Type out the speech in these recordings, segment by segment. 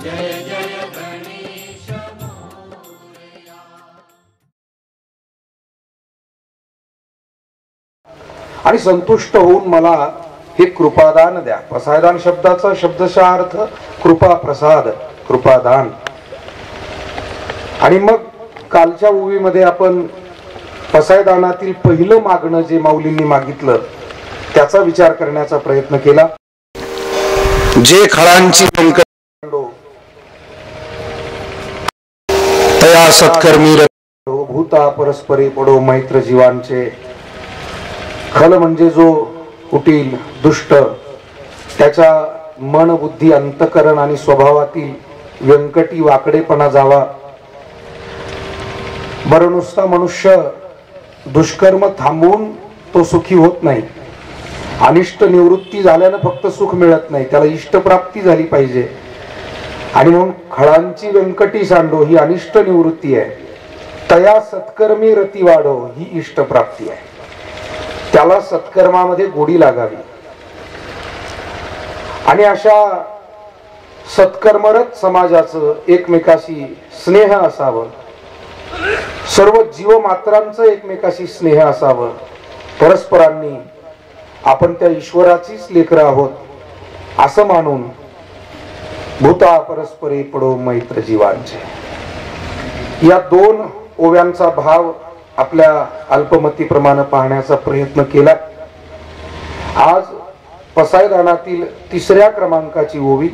जय जय गणेश मोरया। आणि संतुष्ट होऊन मला हे कृपादान द्या. प्रसादान शब्दाचा शब्दशः अर्थ कृपा, प्रसाद, कृपादान. आणि मग कालच्या ओवीमध्ये आपण प्रसादानातील पहिलं मागणं जे माऊलींनी मागितलं त्याचा विचार करण्याचा प्रयत्न केला. जे खळांची तया सत्कर्मी भूता परस्परे पडो मैत्र जीवांचे. खल म्हणजे जो कुटील दुष्ट, त्याच्या मन बुद्धी अंतकरण आणि स्वभावातील व्यंकटी वाकडेपणा जावा. बरं, नुसता मनुष्य दुष्कर्म थांबवून तो सुखी होत नाही. अनिष्ट निवृत्ती झाल्यानं फक्त सुख मिळत नाही, त्याला इष्टप्राप्ती झाली पाहिजे. आणि म्हणून खळांची व्यंकटी सांडो ही अनिष्ट निवृत्ती आहे. तया सत्कर्मी रती वाढो ही इष्टप्राप्ती आहे. त्याला सत्कर्मामध्ये गोडी लागावी. आणि अशा सत्कर्मरत समाजाचं एकमेकाशी स्नेह असावं. सर्व जीवमात्रांचं एकमेकाशी स्नेह असावं. परस्परांनी आपण त्या ईश्वराचीच लेकरं आहोत असं मानून भूता परस्परे पडो मैत्र जीवांचे. या दोन ओव्यांचा भाव आपल्या अल्पमतीप्रमाणे पाहण्याचा प्रयत्न केला. आज पसायदानातील 3ऱ्या क्रमांकाची ओवी.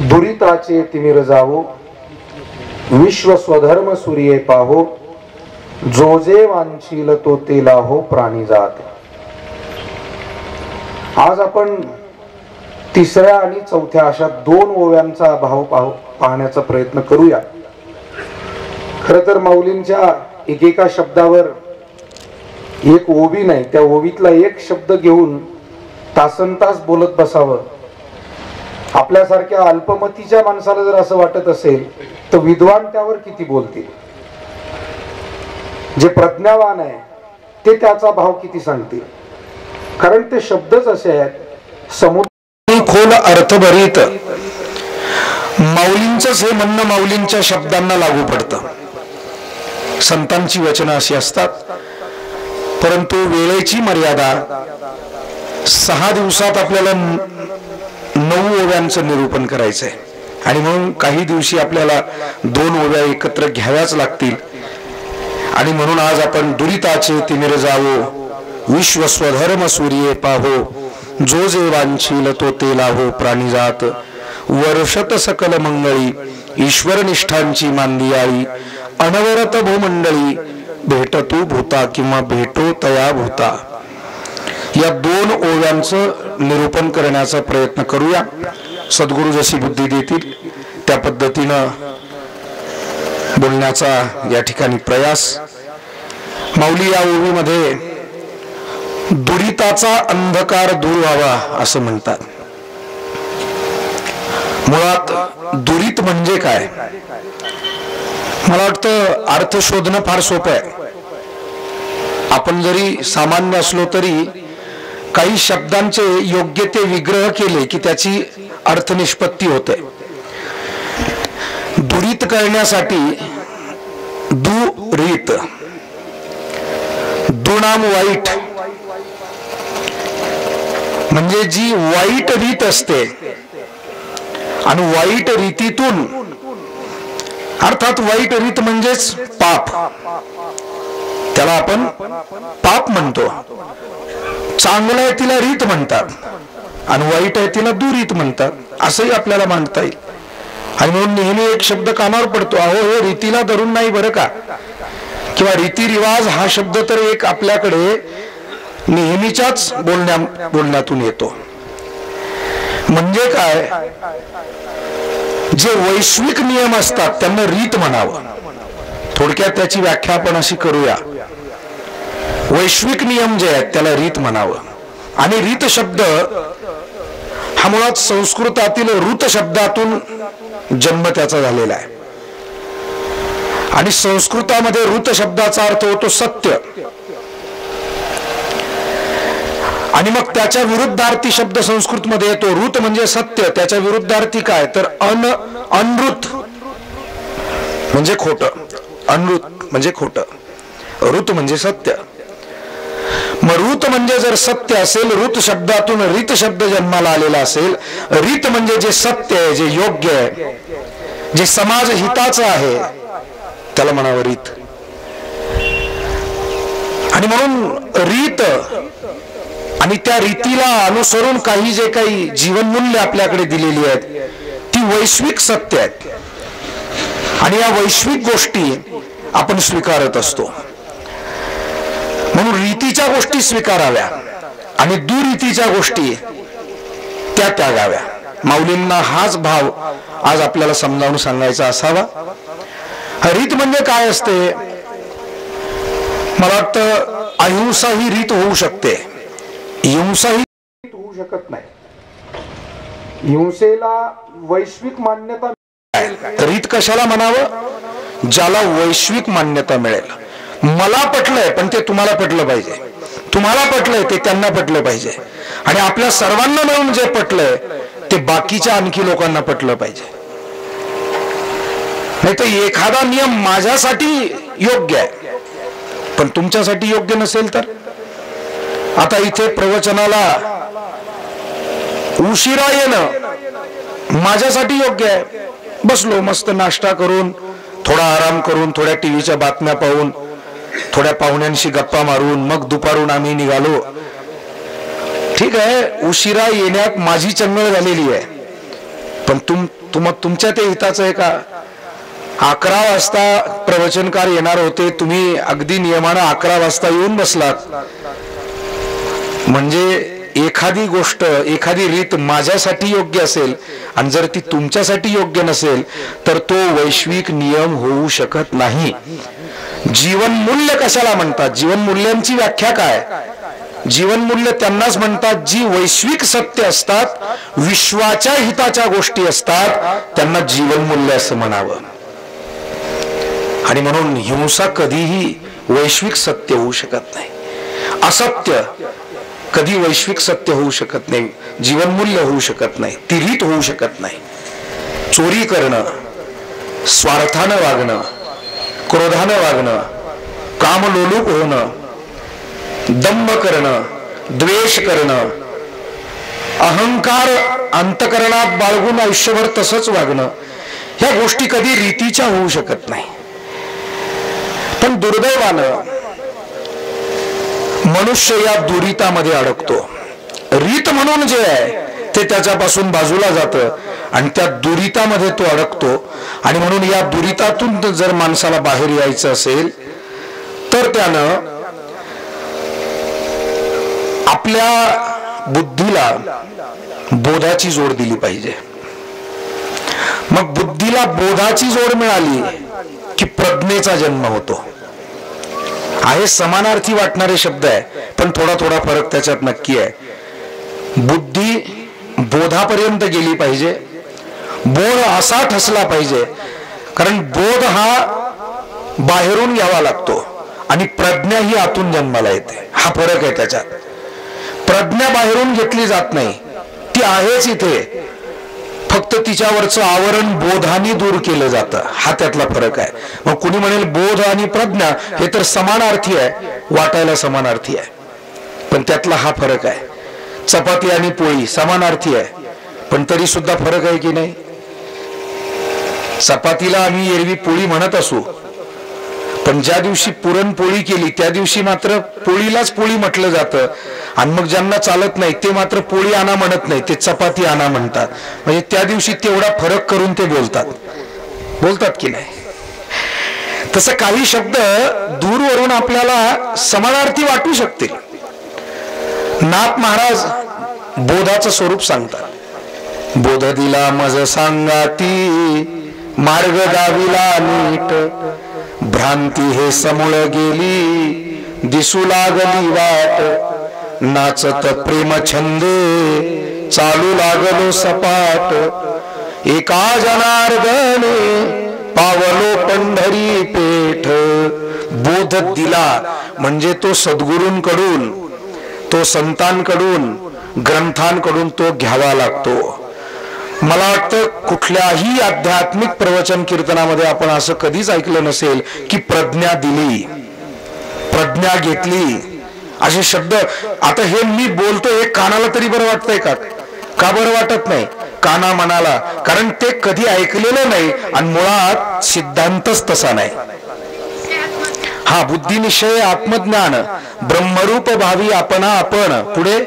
दुरिताचे तिमिर जावो विश्व स्वधर्म सूर्ये पाहो. जो जे वांछील तो ते लाहो प्राणी जात. आज आपण 3ऱ्या आणि 4थ्या अशा 2 ओव्यांचा भाव पाहण्याचा प्रयत्न करूया. खर तर माऊलींच्या एकेका शब्दावर एक ओवी नाही, त्या ओवीतला एक शब्द घेऊन तासनतास बोलत बसावं. आपल्यासारख्या अल्पमतीच्या माणसाला जर असं वाटत असेल तर विद्वान त्यावर किती बोलतील. जे प्रज्ञावान आहे ते त्याचा भाव किती सांगतील. कारण ते शब्दच असे आहेत समुद्र खोल अर्थभरीत. माऊलींचंच हे म्हणणं माऊलींच्या शब्दांना लागू पडतं. संतांची वचनं अशी असतात, परंतु वेळेची मर्यादा. 6 दिवसात आपल्याला 9 ओव्यांचं निरूपण करायचंय. आणि म्हणून काही दिवशी आपल्याला 2 ओव्या एकत्र घ्याव्याच लागतील. आणि म्हणून आज आपण दुरिताचे तिमिर जावो विश्व स्वधर्म सूर्ये पाहो. जो जे वांछील तो ते लाहो प्राणी जात. वर्षत सकल मंगळी ईश्वर निष्ठांची मांदियाळी. अनवरत भूमंडळी भेटतू भूता किंवा भेटो तया भूता. या 2 ओव्यांचं निरूपण करण्याचा प्रयत्न करूया. सद्गुरु जशी बुद्धी देतील त्या पद्धतीनं बोलण्याचा या ठिकाणी प्रयास. माऊली या ओवीमध्ये दुरिताचा अंधकार दूर व्हावा असं म्हणतात. मुळात दुरित म्हणजे काय, मला वाटतं अर्थ शोधणं फार सोपं आहे. आपण जरी सामान्य असलो तरी काही शब्दांचे योग्य ते विग्रह केले की त्याची अर्थ निष्पत्ती होते. दुरित करण्यासाठी दुरीत, दुनाम वाईट, म्हणजे जी वाईट रीत असते आणि वाईट रीतीतून, अर्थात वाईट रीत म्हणजेच पाप, त्याला आपण पाप म्हणतो. चांगलं आहे तिला रीत म्हणतात आणि वाईट आहे तिला दुरीत म्हणतात, असंही आपल्याला मांडता येईल. आणि म्हणून नेहमी एक शब्द कानावर पडतो, अहो हे रीतीला धरून नाही बरं का, किंवा रीतिरिवाज हा शब्द तर एक आपल्याकडे नेहमीच्याच बोलण्यातून येतो. म्हणजे काय, जे वैश्विक नियम असतात त्यांना रीत म्हणावं. थोडक्यात त्याची व्याख्या आपण अशी करूया, वैश्विक नियम जे आहेत त्याला रीत म्हणावं. आणि रीत शब्द हा मुळात संस्कृतातील ऋत शब्दातून जन्म त्याचा झालेला आहे. आणि संस्कृतामध्ये ऋत शब्दाचा अर्थ होतो सत्य. आणि मग त्याच्या विरुद्धार्थी शब्द संस्कृत मध्ये येतो. ऋत म्हणजे सत्य, त्याच्या विरुद्धार्थी काय तर अनृत म्हणजे खोटं. अनृत म्हणजे खोटं, ऋत म्हणजे सत्य. मग ऋत म्हणजे जर सत्य असेल, ऋत शब्दातून रीत शब्द जन्माला आलेला असेल. रीत म्हणजे जे सत्य आहे, जे योग्य आहे, जे समाज हिताचं आहे, त्याला म्हणावं रीत. आणि म्हणून रीत आणि त्या रीतीला अनुसरून काही जे काही जीवनमूल्य आपल्याकडे दिलेली आहेत ती वैश्विक सत्य आहेत. आणि या वैश्विक गोष्टी आपण स्वीकारत असतो. म्हणून रीतीच्या गोष्टी स्वीकाराव्या आणि दुरीतीच्या गोष्टी त्या त्यागाव्या. माऊलींना हाच भाव आज आपल्याला समजावून सांगायचा असावा. रीत म्हणजे काय असते? मला वाटतं अहिंसा ही रीत होऊ शकते, हिंसा ही होऊ शकत नाही. हिंसेला वैश्विक मान्यता मिळेल. रीत कशाला म्हणावं? ज्याला वैश्विक मान्यता मिळेल. मला पटलंय पण ते तुम्हाला पटलं पाहिजे, तुम्हाला पटलंय ते त्यांना पटलं पाहिजे, आणि आपल्या सर्वांना मिळून जे पटलंय ते बाकीच्या आणखी लोकांना पटलं पाहिजे. नाही तर एखादा नियम माझ्यासाठी योग्य आहे पण तुमच्यासाठी योग्य नसेल तर. आता इथे प्रवचनाला उशिरा येणं माझ्यासाठी योग्य आहे. बसलो मस्त नाश्ता करून, थोडा आराम करून, थोड्या टीव्हीच्या बातम्या पाहून, थोड्या पाहुण्यांशी गप्पा मारून मग दुपारून आम्ही निघालो. ठीक आहे, उशिरा येण्यात माझी चंगळ झालेली आहे पण तुमच्या ते हिताचं आहे का? 11 वाजता प्रवचनकार येणार होते, तुम्ही अगदी नियमानं 11 वाजता येऊन बसलात. म्हणजे एखादी गोष्ट, एखादी रीत माझ्यासाठी योग्य असेल आणि जर ती तुमच्यासाठी योग्य नसेल तर तो वैश्विक नियम होऊ शकत नाही. जीवनमूल्य कशाला म्हणतात? जीवनमूल्यांची व्याख्या काय? जीवनमूल्य त्यांनाच म्हणतात जी वैश्विक सत्य असतात, विश्वाच्या हिताच्या गोष्टी असतात, त्यांना जीवनमूल्य असं म्हणावं. आणि म्हणून हिंसा कधीही वैश्विक सत्य होऊ शकत नाही. असत्य कधी वैश्विक सत्य होऊ शकत नाही, जीवनमूल्य होऊ शकत नाही, ती रीत होऊ शकत नाही. चोरी करणं, स्वार्थानं वागणं, क्रोधानं वागणं, कामलोलुप होणं, दंभ करणं, द्वेष करणं, अहंकार अंतकरणात बाळगून आयुष्यभर तसंच वागणं, ह्या गोष्टी कधी रीतीच्या होऊ शकत नाही. पण दुर्दैवानं मनुष्य या दुरितामध्ये अडकतो. रीत म्हणून जे आहे ते त्याच्यापासून बाजूला जातं आणि त्या दुरितामध्ये तो अडकतो. आणि म्हणून या दुरितातून जर माणसाला बाहेर यायचं असेल तर त्यानं आपल्या बुद्धीला बोधाची जोड दिली पाहिजे. मग बुद्धीला बोधाची जोड मिळाली की प्रज्ञेचा जन्म होतो. आहे समानार्थी वाटणारे शब्द आहे पण थोडा थोडा फरक त्याच्यात नक्की आहे. बुद्धी बोधापर्यंत गेली पाहिजे, बोध असा ठसला पाहिजे, कारण बोध हा बाहेरून घ्यावा लागतो आणि प्रज्ञा ही आतून जन्माला येते. हा फरक आहे त्याच्यात. प्रज्ञा बाहेरून घेतली जात नाही, ती आहेच इथे, फक्त तिच्यावरचं आवरण बोधानी दूर केलं जातं. हा त्यातला फरक आहे. मग कुणी म्हणेल बोध आणि प्रज्ञा हे तर समानार्थी आहे, वाटायला समानार्थी आहे, पण त्यातला हा फरक आहे. चपाती आणि पोळी समानार्थी आहे पण तरी सुद्धा फरक आहे की नाही? चपातीला आम्ही एरवी पोळी म्हणत असू पण ज्या दिवशी पुरणपोळी केली त्या दिवशी मात्र पोळीलाच पोळी म्हटलं जातं. आणि मग ज्यांना चालत नाही ते मात्र पोळी आणा म्हणत नाही, ते चपाती आणा म्हणतात. म्हणजे त्या दिवशी तेवढा फरक करून ते बोलतात की नाही? तसं काही शब्द दूरवरून आपल्याला समानार्थी वाटू शकतील. नाथ महाराज बोधाचं स्वरूप सांगतात. बोध दिला मज सांगाती, मार्ग दाविला नीट, भ्रांती हे समूळ गेली, दिसू लागली वाट, नाचत प्रेम छंदे, चालू लागलो सपाट, एका जनार्दने पावलो पंढरी पेठ. बोध दिला म्हणजे तो सद्गुरूंकडून, तो संतांकडून ग्रंथांकडून तो घ्यावा लागतो. मला वाटतं कुठल्याही आध्यात्मिक प्रवचन कीर्तनामध्ये आपण असं कधीच ऐकलं नसेल की प्रज्ञा दिली, प्रज्ञा घेतली असे शब्द. आता हे मी बोलतो हे कानाला तरी बरं वाटतंय का? का बरं वाटत नाही? काना मनाला, कारण ते कधी ऐकलेलं नाही आणि मुळात सिद्धांतच तसा नाही. हा बुद्धिनिश्चय आत्मज्ञान ब्रह्मरूप भावी आपणा आपण, पुढे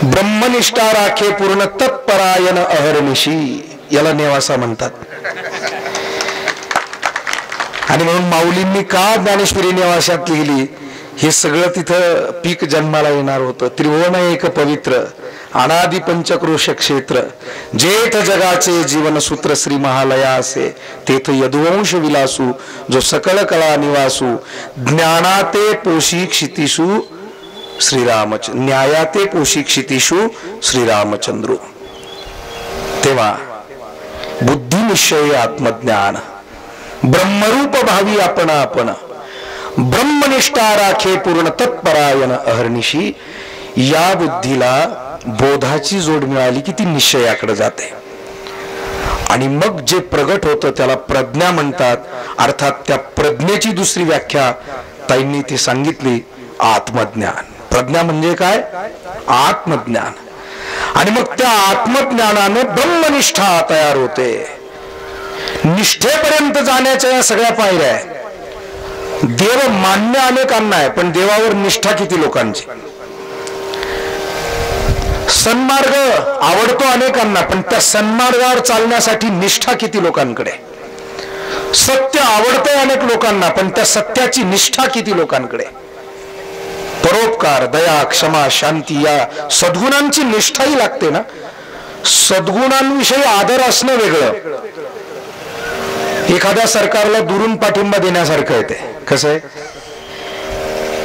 ब्रह्मनिष्ठा राखे पूर्ण तत्परायण अहर्निशी, याला नेवासा म्हणतात. आणि म्हणून माऊलींनी का ज्ञानेश्वरी नेवाशात लिहिली? हे सगळं तिथं पीक जन्माला येणार होतं. त्रिभुवन एक पवित्र अनादि पंचक्रोश क्षेत्र, जेथ जगाचे जीवन सूत्र श्री महालया असे, तेथ यदुवंश विलासू जो सकल कला निवासू, ज्ञानाते पोषी क्षितिषु श्रीरामचंद्र, न्यायाते पोषी क्षितिषु श्रीरामचंद्र. तेव्हा बुद्धिनिश्चय आत्मज्ञान ब्रह्मरूप भावी आपणा आपण, ब्रह्मनिष्ठा राखे पूर्ण तत्परायण अहर्निशी. या बुद्धीला बोधाची जोड मिळाली की ती निश्चयाकडे जाते आणि मग जे प्रगट होतं त्याला प्रज्ञा म्हणतात. अर्थात त्या प्रज्ञेची दुसरी व्याख्या ताईंनी ती सांगितली, आत्मज्ञान. प्रज्ञा म्हणजे काय? आत्मज्ञान. आणि मग त्या आत्मज्ञानाने ब्रह्मनिष्ठा तयार होते. निष्ठेपर्यंत जाण्याच्या या सगळ्या पायऱ्या आहे. देव मान्य अनेकांना आहे, पण देवावर निष्ठा किती लोकांची? सन्मार्ग आवडतो अनेकांना, पण त्या सन्मार्गावर चालण्यासाठी निष्ठा किती लोकांकडे? सत्य आवडतंय अनेक लोकांना, पण त्या सत्याची निष्ठा किती लोकांकडे? परोपकार, दया, क्षमा, शांती या सद्गुणांची निष्ठाही लागते ना. सद्गुणांविषयी आदर असणं वेगळं. एखाद्या सरकारला दुरून पाठिंबा देण्यासारखं आहे. ते कसं आहे?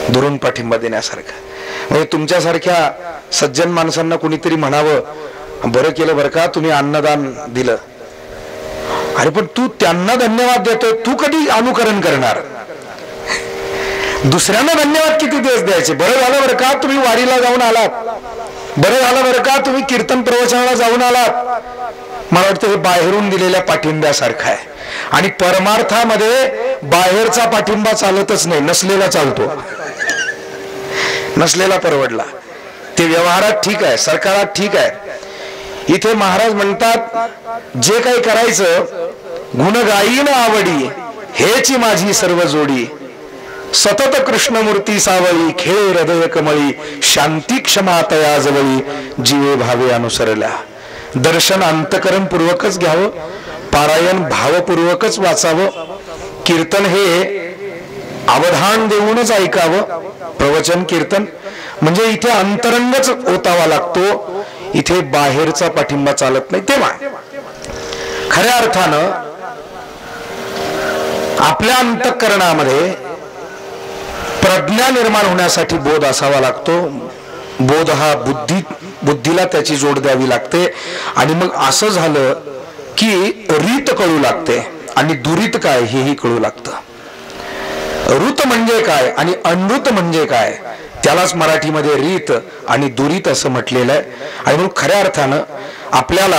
दुरून पाठिंबा देण्यासारखं म्हणजे तुमच्यासारख्या सज्जन माणसांना कुणीतरी म्हणावं, बरं केलं बरं का तुम्ही अन्नदान दिलं. अरे पण तू त्यांना धन्यवाद देतोय, तू कधी अनुकरण करणार? दुसऱ्यांना धन्यवाद किती दिवस द्यायचे? बरं झालं बरं का तुम्ही वारीला जाऊन आलात, बरं झालं बरं का तुम्ही कीर्तन प्रवचनाला जाऊन आलात. मला वाटतं हे बाहेरून दिलेल्या पाठिंब्यासारखं आहे. आणि परमार्थामध्ये बाहेरचा पाठिंबा चालतच नाही, नसलेला चालतो. नसलेला परवडला. ते व्यवहारात ठीक आहे, सरकारात ठीक आहे. इथे महाराज म्हणतात जे काही करायचं गुण गायीन आवडी, हेची माझी सर्व जोडी. सतत कृष्णमूर्ती सावळी, खेळ हृदय कमळी, शांती क्षमा तया जवळी, जीवे भावे अनुसरल्या. दर्शन अंतकरण पूर्वकच घ्यावं, पारायण भावपूर्वकच वाचावं, कीर्तन हे अवधान देऊनच ऐकावं. प्रवचन कीर्तन म्हणजे इथे अंतरंगच ओतावा लागतो, इथे बाहेरचा पाठिंबा चालत नाही. तेव्हा खऱ्या अर्थानं आपल्या अंतःकरणामध्ये प्रज्ञा निर्माण होण्यासाठी बोध असावा लागतो. बोध हा बुद्धीला त्याची जोड द्यावी लागते. आणि मग असं झालं की रीत कळू लागते आणि दुरीत काय हेही कळू लागतं. ऋत म्हणजे काय आणि अनृत म्हणजे काय, त्यालाच मराठीमध्ये रीत आणि दुरीत असं म्हटलेलं आहे. आणि म्हणून खऱ्या अर्थानं आपल्याला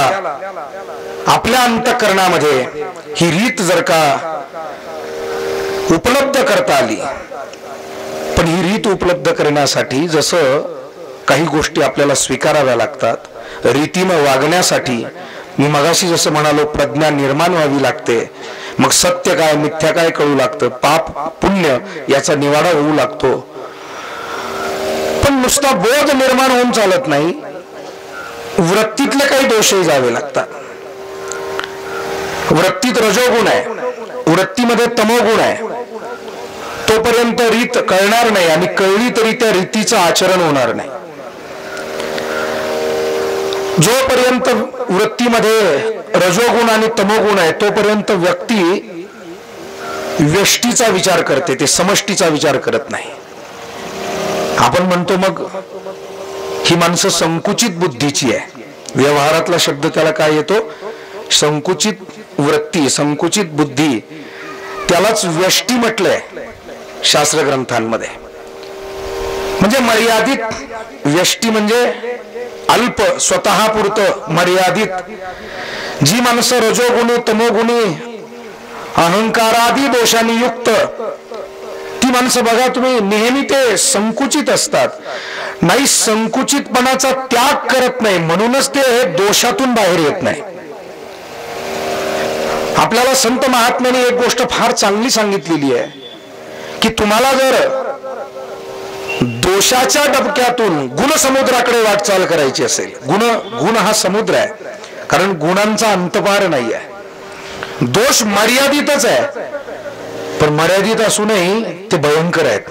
आपल्या अंतःकरणामध्ये ही रीत जर का उपलब्ध करता आली, पण ही रीत उपलब्ध करण्यासाठी जसं काही गोष्टी आपल्याला स्वीकाराव्या लागतात, रीतीनं वागण्यासाठी मी मगाशी जसं म्हणालो प्रज्ञा निर्माण व्हावी लागते. मग सत्य काय मिथ्या काय कळू लागतं, पाप पुण्य याचा निवाडा होऊ लागतो. पण नुसता बोध निर्माण होऊन चालत नाही, वृत्तीतले काही दोषही जावे लागतात. वृत्तीत रजोगुण आहे, वृत्तीमध्ये तमोगुण आहे. तोपर्यंत रीत कळणार नाही आणि कळली तरी त्या रीतीचं आचरण होणार नाही. जोपर्यंत वृत्तीमध्ये रजोगुण आणि तमोगुण आहे तोपर्यंत व्यक्ती व्यष्टीचा विचार करते, ते समष्टीचा विचार करत नाही. आपण म्हणतो मग ही माणसं संकुचित बुद्धीची आहे. व्यवहारातला शब्द त्याला काय येतो? संकुचित वृत्ती, संकुचित बुद्धी. त्यालाच व्यष्टी म्हटलंय शास्त्र ग्रंथांमध्ये. म्हणजे मर्यादित व्यष्टी म्हणजे अल्प, स्वतःपुरतं मर्यादित। जी माणसं रजोगुणी तमोगुणी अहंकारादी दोषांनी युक्त, ती माणसं बघा तुम्ही, नेहमी ते संकुचित असतात, नाही संकुचितपणाचा त्याग करत नाही, म्हणूनच ते दोषातून बाहेर येत नाही। आपल्याला संत महात्म्यांनी एक गोष्ट फार चांगली सांगितलेली आहे की तुम्हाला जर दोषाच्या डबक्यातून गुणसमुद्राकडे वाटचाल करायची असेल, गुण हा समुद्र आहे, कारण गुणांचा अंतपार नाही आहे। दोष मर्यादितच आहे, पण मर्यादित असूनही ते भयंकर आहेत,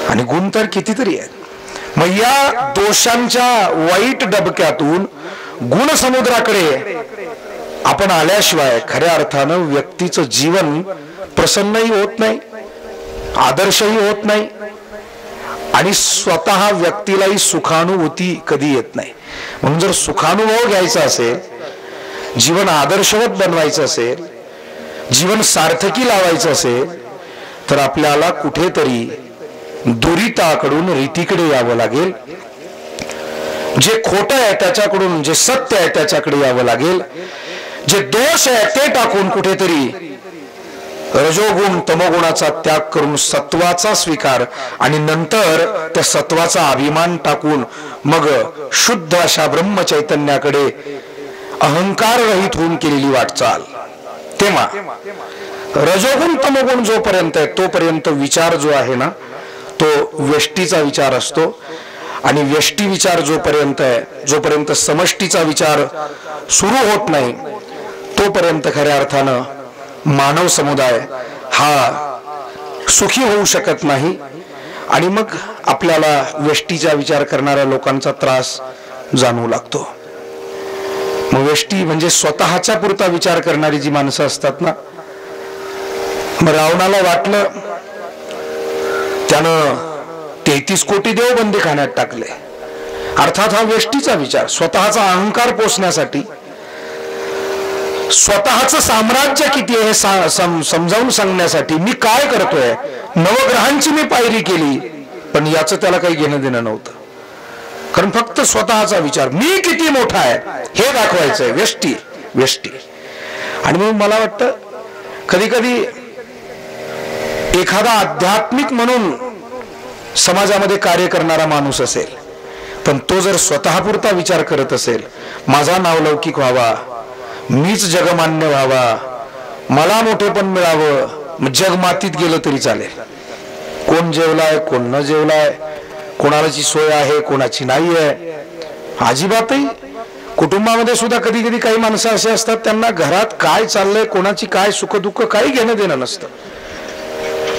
आणि गुण तर कितीतरी आहेत। मग या दोषांच्या वाईट डबक्यातून गुणसमुद्राकडे आपण आल्याशिवाय खऱ्या अर्थानं व्यक्तीचं जीवन प्रसन्नही होत नाही, आदर्शही होत नाही, आणि स्वतः व्यक्तीलाही सुखानुभूती कधी येत नाही। म्हणून जर सुखानुभव घ्यायचा असेल, जीवन आदर्शवत बनवायचं असेल, जीवन सार्थकी लावायचं असेल, तर आपल्याला कुठेतरी दुरिताकडून रीतीकडे यावं लागेल। जे खोटं आहे त्याच्याकडून जे सत्य आहे त्याच्याकडे यावं लागेल, जे दोष आहे ते टाकून कुठेतरी रजोगुण तमोगुणाचा त्याग करून सत्वाचा स्वीकार, आणि नंतर त्या सत्वाचा अभिमान टाकून मग शुद्ध अशा ब्रह्मचैतन्याकडे अहंकार रहित होऊन केलेली वाटचाल। तेव्हा रजोगुण तमोगुण जोपर्यंत आहे तोपर्यंत विचार जो आहे ना तो व्यष्टीचा विचार असतो, आणि व्यष्टी विचार जोपर्यंत आहे, जोपर्यंत समष्टीचा विचार सुरू होत नाही तोपर्यंत खऱ्या अर्थानं मानव समुदाय हा सुखी होऊ शकत नाही, आणि मग आपल्याला व्यष्टीचा विचार करणाऱ्या लोकांचा त्रास जाणवू लागतो। मग व्यष्टी म्हणजे स्वतःच्या पुरता विचार करणारी जी माणसं असतात ना, मग रावणाला वाटलं त्यानं 33 कोटी देव बंदीखान्यात टाकले, अर्थात हा व्यष्टीचा विचार, स्वतःचा अहंकार पोसण्यासाठी, स्वतःचं साम्राज्य किती आहे हे समजावून सांगण्यासाठी मी काय करतोय, नवग्रहांची मी पायरी केली, पण याचं त्याला काही घेणं देणं नव्हतं, कारण फक्त स्वतःचा विचार, मी किती मोठा आहे हे दाखवायचंय, व्यष्टी। आणि म्हणून मला वाटतं कधी कधी एखादा आध्यात्मिक म्हणून समाजामध्ये कार्य करणारा माणूस असेल, पण तो जर स्वतःपुरता विचार करत असेल, माझा नावलौकिक व्हावा, मीच जगमान्य व्हावा, मला मोठेपण मिळावं, जग मातीत गेलं तरी चालेल, कोण जेवलाय कोण न जेवलाय, कोणाची सोय आहे कोणाची नाही आहे, अजिबातही। कुटुंबामध्ये सुद्धा कधी कधी काही माणसं असे असतात त्यांना घरात काय चाललंय, कोणाची काय सुखदुःख काही घेणं देणं नसतं,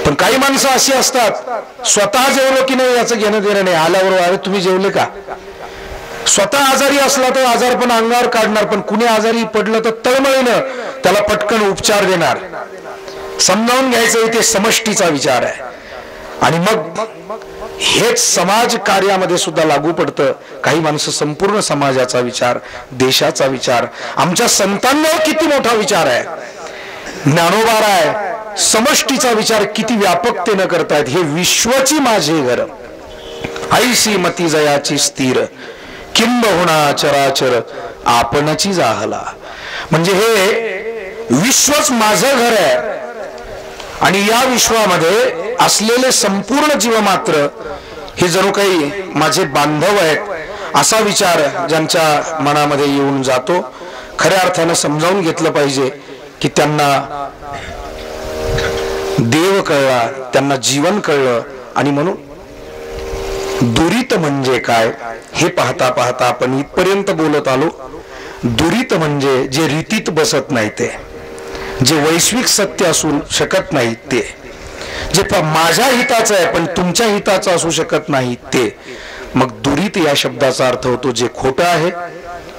पण काही माणसं अशी असतात स्वतः जेवलो की नाही याचं घेणं देणं नाही, आल्यावर अरे तुम्ही जेवले का, स्वतः आजारी असला तर आजारपण अंगावर काढणार, पण कुणी आजारी पडलं तर तळमळीनं त्याला पटकन उपचार देणार। समजावून घ्यायचं इथे समष्टीचा विचार आहे, आणि मग हेच समाज कार्यामध्ये सुद्धा लागू पडतं। काही माणसं संपूर्ण समाजाचा विचार, देशाचा विचार, आमच्या संतांना किती मोठा विचार आहे, ज्ञानोबा आहे, समष्टीचा विचार किती व्यापकतेनं करतायत, हे विश्वची माझे घर, ऐसी मती जयाची स्थिर, किंबहुना चराचर आपणची जाहला। म्हणजे हे विश्वच माझं घर आहे, आणि या विश्वामध्ये असलेले संपूर्ण जीवमात्र हे जणू काही माझे बांधव आहेत, असा विचार ज्यांच्या मनामध्ये येऊन जातो, खऱ्या अर्थानं समजावून घेतलं पाहिजे की त्यांना देव कळला, त्यांना जीवन कळलं, आणि म्हणून दुरित म्हणजे काय हे पाहता पाहता आपण इथपर्यंत बोलत आलो। दुरित म्हणजे जे रीतीत बसत नाही, ते जे वैश्विक सत्य असू शकत नाही, ते जे माझ्या हिताचं आहे पण तुमच्या हिताचं असू शकत नाही ते। मग दुरित या शब्दाचा अर्थ होतो जे खोटं आहे,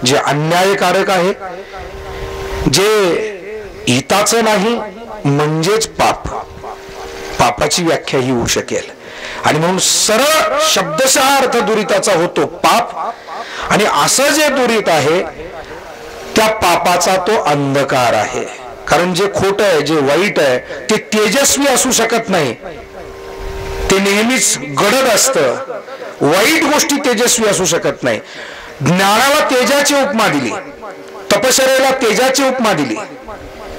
जे अन्यायकारक आहे, जे हिताचं नाही, म्हणजेच पाप। पापाची व्याख्या ही होऊ शकेल, आणि म्हणून सरळ शब्दशः अर्थ दुरिताचा होतो पाप, आणि असं जे दुरित आहे त्या पापाचा तो अंधकार आहे, कारण जे खोटं आहे, जे वाईट आहे ते तेजस्वी असू शकत नाही, ते नेहमीच गडद असतं. वाईट गोष्टी तेजस्वी असू शकत नाही. ज्ञानाला तेजाची उपमा दिली, तपश्चर्येला तेजाची उपमा दिली,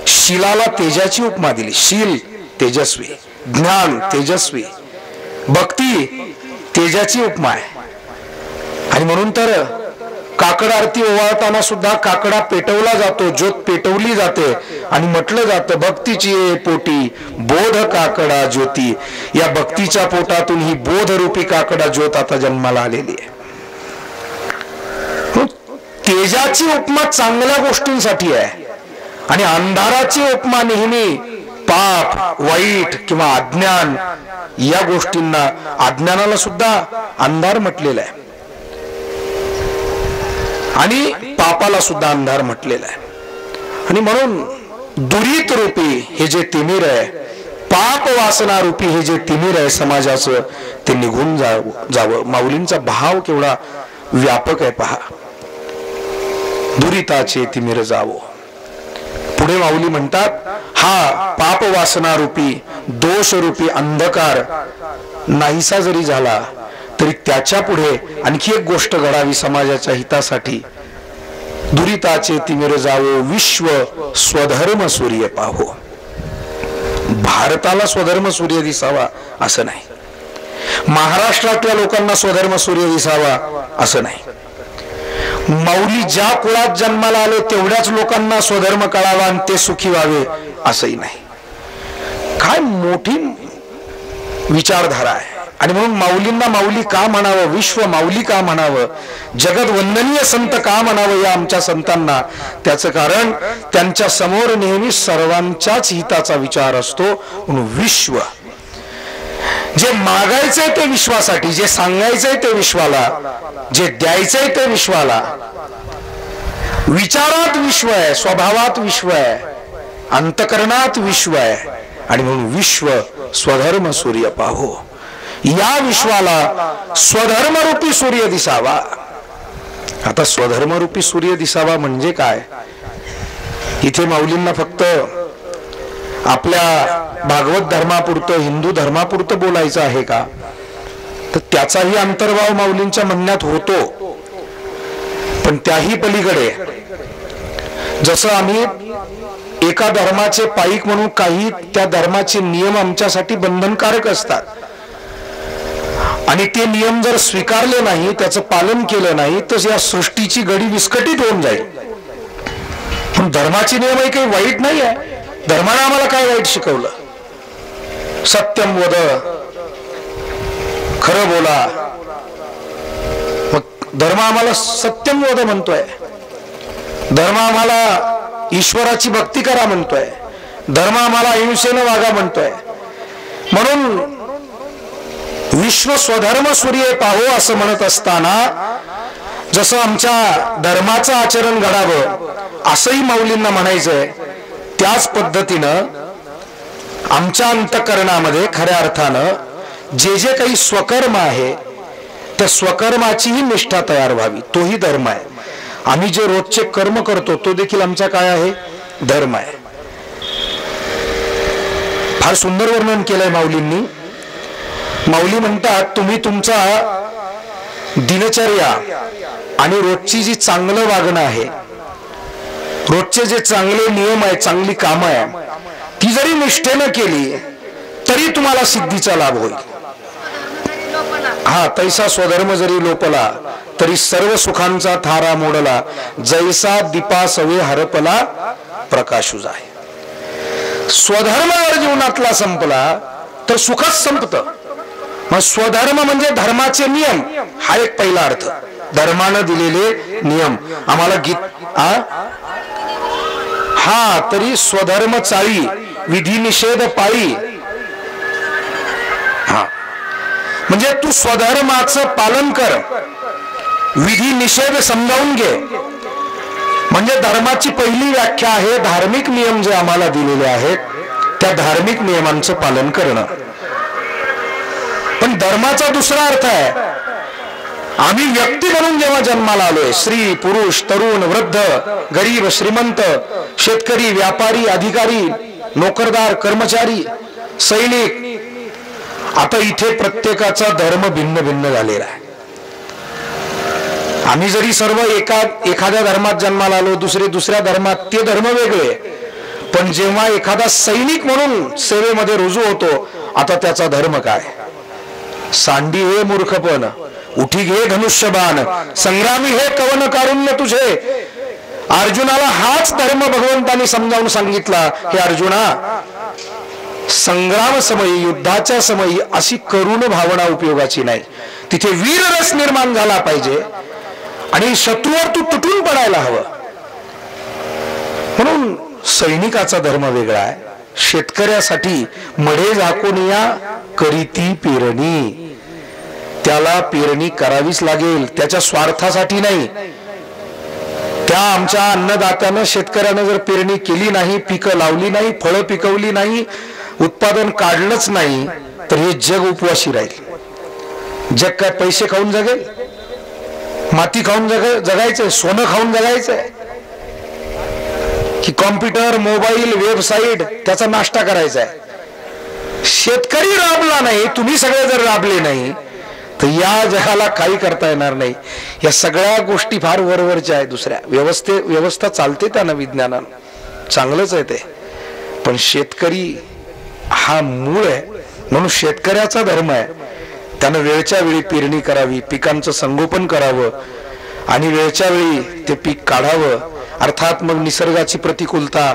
शीलाला तेजाची उपमा दिली. शील तेजस्वी, ज्ञान तेजस्वी, भक्ती तेजाची उपमा आहे. आणि म्हणून तर काकड आरती ओवाळताना सुद्धा काकडा पेटवला जातो, ज्योत पेटवली जाते आणि म्हटलं जातं भक्तीची पोटी बोध काकडा ज्योती. या भक्तीच्या पोटातून ही बोधरूपी काकडा ज्योत आता जन्माला आलेली आहे. तेजाची उपमा चांगल्या गोष्टींसाठी आहे आणि अंधाराची उपमा नेहमी पाप, वाईट किंवा अज्ञान या गोष्टींना, अज्ञानाला सुद्धा अंधार म्हटलेला आहे आणि पापाला सुद्धा अंधार म्हटलेला आहे. आणि म्हणून दुरित रूपी हे जे तिमिर आहे, पाप वासना रूपी हे जे तिमिर आहे समाजाचं, ते निघून जावं. माऊलींचा भाव केवढा व्यापक आहे पहा. दुरिताचे तिमिर जावो. पुढे माऊली म्हणतात हा पाप वासना रूपी दोष रूपी अंधकार नाहीसा जरी झाला तरी त्याच्या पुढे आणखी एक गोष्ट घडावी समाजाच्या हितासाठी. दुरिताचे तिमिर जावो विश्व स्वधर्म सूर्य पाहो. भारताला स्वधर्म सूर्य दिसावा असं नाही, महाराष्ट्रातल्या लोकांना स्वधर्म सूर्य दिसावा असं नाही, माऊली ज्या कुळात जन्माला आले तेवढ्याच लोकांना स्वधर्म कळावा आणि ते सुखी व्हावे असंही नाही. काय मोठी विचारधारा आहे. आणि म्हणून माऊलींना माऊली का म्हणावं, विश्व माऊली का म्हणावं, जगत वंदनीय संत का म्हणावं या आमच्या संतांना? त्याचं कारण त्यांच्या समोर नेहमी सर्वांच्याच हिताचा विचार असतो. म्हणून विश्व, जे मागायचंय ते विश्वासाठी, जे सांगायचंय ते विश्वाला, जे द्यायचंय ते विश्वाला, विचारात विश्व आहे, स्वभावात विश्व आहे, अंतकरणात विश्व आहे. आणि म्हणून विश्व स्वधर्म सूर्य पाहो. या विश्वाला स्वधर्मरूपी सूर्य दिसावा. आता स्वधर्मरूपी सूर्य दिसावा म्हणजे काय? इथे माऊलींना फक्त आपल्या भागवत धर्मापुरतं, हिंदू धर्मापुरतं बोलायचं आहे का? तर त्याचाही अंतर्भाव माऊलींच्या म्हणण्यात होतो. पण त्याही पलीकडे जसं आम्ही एका धर्माचे पाईक म्हणून काही त्या धर्माचे नियम आमच्यासाठी बंधनकारक असतात आणि ते नियम जर स्वीकारले नाही, त्याचं पालन केलं नाही तर या सृष्टीची घडी विस्कटीत होऊन जाईल. पण धर्माचे नियमही काही वाईट नाही आहे. धर्माने आम्हाला काय वाईट शिकवलं? सत्यम वद, खरं बोला. मग धर्म आम्हाला सत्यम वद म्हणतोय, धर्म आम्हाला ईश्वराची भक्ती करा म्हणतोय, धर्म आम्हाला अहिंसेनं वागा म्हणतोय. म्हणून विश्व स्वधर्म सूर्य पाहो असं म्हणत असताना जसं आमच्या धर्माचं आचरण घडावं असंही माऊलींना म्हणायचंय, त्याच पद्धतीनं आमच्या अंतःकरणामध्ये खऱ्या अर्थानं जे जे काही स्वकर्म आहे त्या स्वकर्माचीही निष्ठा तयार व्हावी. तोही धर्म आहे. आम्ही जे रोजचे कर्म करतो तो देखील आमचा काय आहे? धर्म आहे. फार सुंदर वर्णन केलंय माऊलींनी. माऊली म्हणतात तुम्ही तुमचा दिनचर्या आणि रोजची जी चांगलं वागणं आहे, रोजचे जे चांगले नियम आहे, चांगली कामं आहे, ती जरी निष्ठेनं केली तरी तुम्हाला सिद्धीचा लाभ होईल. हा तैसा स्वधर्म जरी लोपला तरी सर्व सुखांचा थारा मोडला, जैसा दीपा सवे हरपला प्रकाशू जाय. स्वधर्म जर जीवनातला संपला तर सुखच संपतं. मग स्वधर्म म्हणजे धर्माचे नियम, हा एक पहिला अर्थ. धर्मानं दिलेले नियम आम्हाला गीत हा तरी स्वधर्म चाळी, विधी निषेध पाळी. हा म्हणजे तू स्वधर्माचं पालन कर, विधी निषेध समजावून घे. म्हणजे धर्माची पहिली व्याख्या आहे धार्मिक नियम जे आम्हाला दिलेले आहेत त्या धार्मिक नियमांचं पालन करणं. पण धर्माचा दुसरा अर्थ आहे, आम्ही व्यक्ती म्हणून जेव्हा जन्माला आलोय, स्त्री पुरुष तरुण वृद्ध गरीब श्रीमंत शेतकरी व्यापारी अधिकारी नोकरदार कर्मचारी सैनिक आता इथे प्रत्येकाचा धर्म भिन्न भिन्न झालेला आहे. आम्ही जरी सर्व एखाद्या धर्मात जन्माला आलो, दुसऱ्या धर्मात, ते धर्म वेगळे, पण जेव्हा एखादा सैनिक म्हणून सेवेमध्ये रुजू होतो, आता त्याचा धर्म काय? सांडी हे मूर्खपण, उठी घे धनुष्यबाण, संग्रामी हे कवन कारुण्य तुझे. अर्जुनाला हाच धर्म भगवंतांनी समजावून सांगितला, हे अर्जुना, संग्राम समयी, युद्धाच्या समयी अशी करुण भावना उपयोगाची नाही. तिथे वीररस निर्माण झाला पाहिजे आणि शत्रूवर तू तुटून पडायला हवं. म्हणून सैनिकाचा धर्म वेगळा आहे. शेतकऱ्यासाठी मढे झाकून या करीती पेरणी, त्याला पेरणी करावीच लागेल, त्याच्या स्वार्थासाठी नाही. त्या आमच्या अन्नदात्यानं, शेतकऱ्यानं जर पेरणी केली नाही, पिकं लावली नाही, फळं पिकवली नाही, उत्पादन काढलंच नाही, तर हे जग उपवाशी राहील. जग काय पैसे खाऊन जगेल? माती खाऊन जगायचंय? सोनं खाऊन जगायचंय? की कॉम्प्युटर, मोबाईल, वेबसाईट त्याचा नाश्ता करायचा आहे? शेतकरी राबला नाही, तुम्ही सगळे जर राबले नाही, तर या जगाला काही करता येणार नाही. या सगळ्या गोष्टी फार वरवरच्या आहेत. दुसऱ्या व्यवस्था चालते त्यानं, विज्ञानानं, चांगलंच आहे ते, पण शेतकरी हा मूळ आहे. म्हणून शेतकऱ्याचा धर्म आहे, त्यानं वेळच्या वेळी पेरणी करावी, पिकांचं संगोपन करावं आणि वेळच्या वेळी ते पीक काढावं. अर्थात मग निसर्गाची प्रतिकूलता,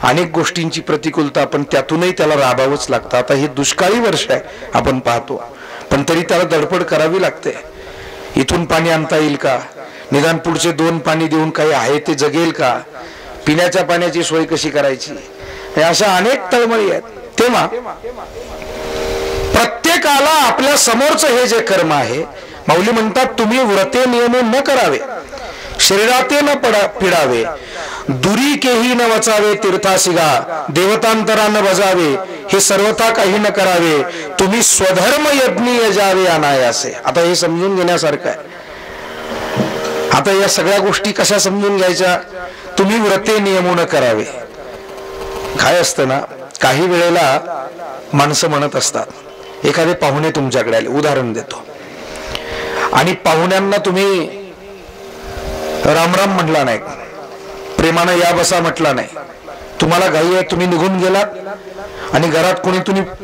अनेक गोष्टींची प्रतिकूलता, पण त्यातूनही त्याला राबावंच लागतं. आता हे दुष्काळी वर्ष आहे आपण पाहतो, पण तरी त्याला धडपड करावी लागते. इथून पाणी आणता येईल का? निदान पुढचे 2 पाणी देऊन काही आहे ते जगेल का? पिण्याच्या पाण्याची सोय कशी करायची? अशा अनेक तळमळी आहेत. तेव्हा प्रत्येकाला आपल्या समोरचं हे जे कर्म आहे, माऊली म्हणतात, तुम्ही व्रते नियम न करावे, शरीराते न पिडावे, दुरी केही न वचावे, तीर्थासिगा देवतांतरा न बजावे, हे सर्वथा काही न करावे, तुम्ही स्वधर्म यज्ञी यजावे अनायासे. आता हे समजून घेण्यासारखं आहे. आता या सगळ्या गोष्टी कशा समजून घ्यायच्या? तुम्ही व्रते नियम न करावे. काय असतं ना, काही वेळेला माणसं म्हणत असतात, एखादे पाहुणे तुमच्याकडे आले, उदाहरण देतो, आणि पाहुण्यांना तुम्ही राम राम म्हटला नाही, प्रेमानं या बसा म्हटला नाही, तुम्हाला घाई आहे, तुम्ही निघून गेलात आणि घरात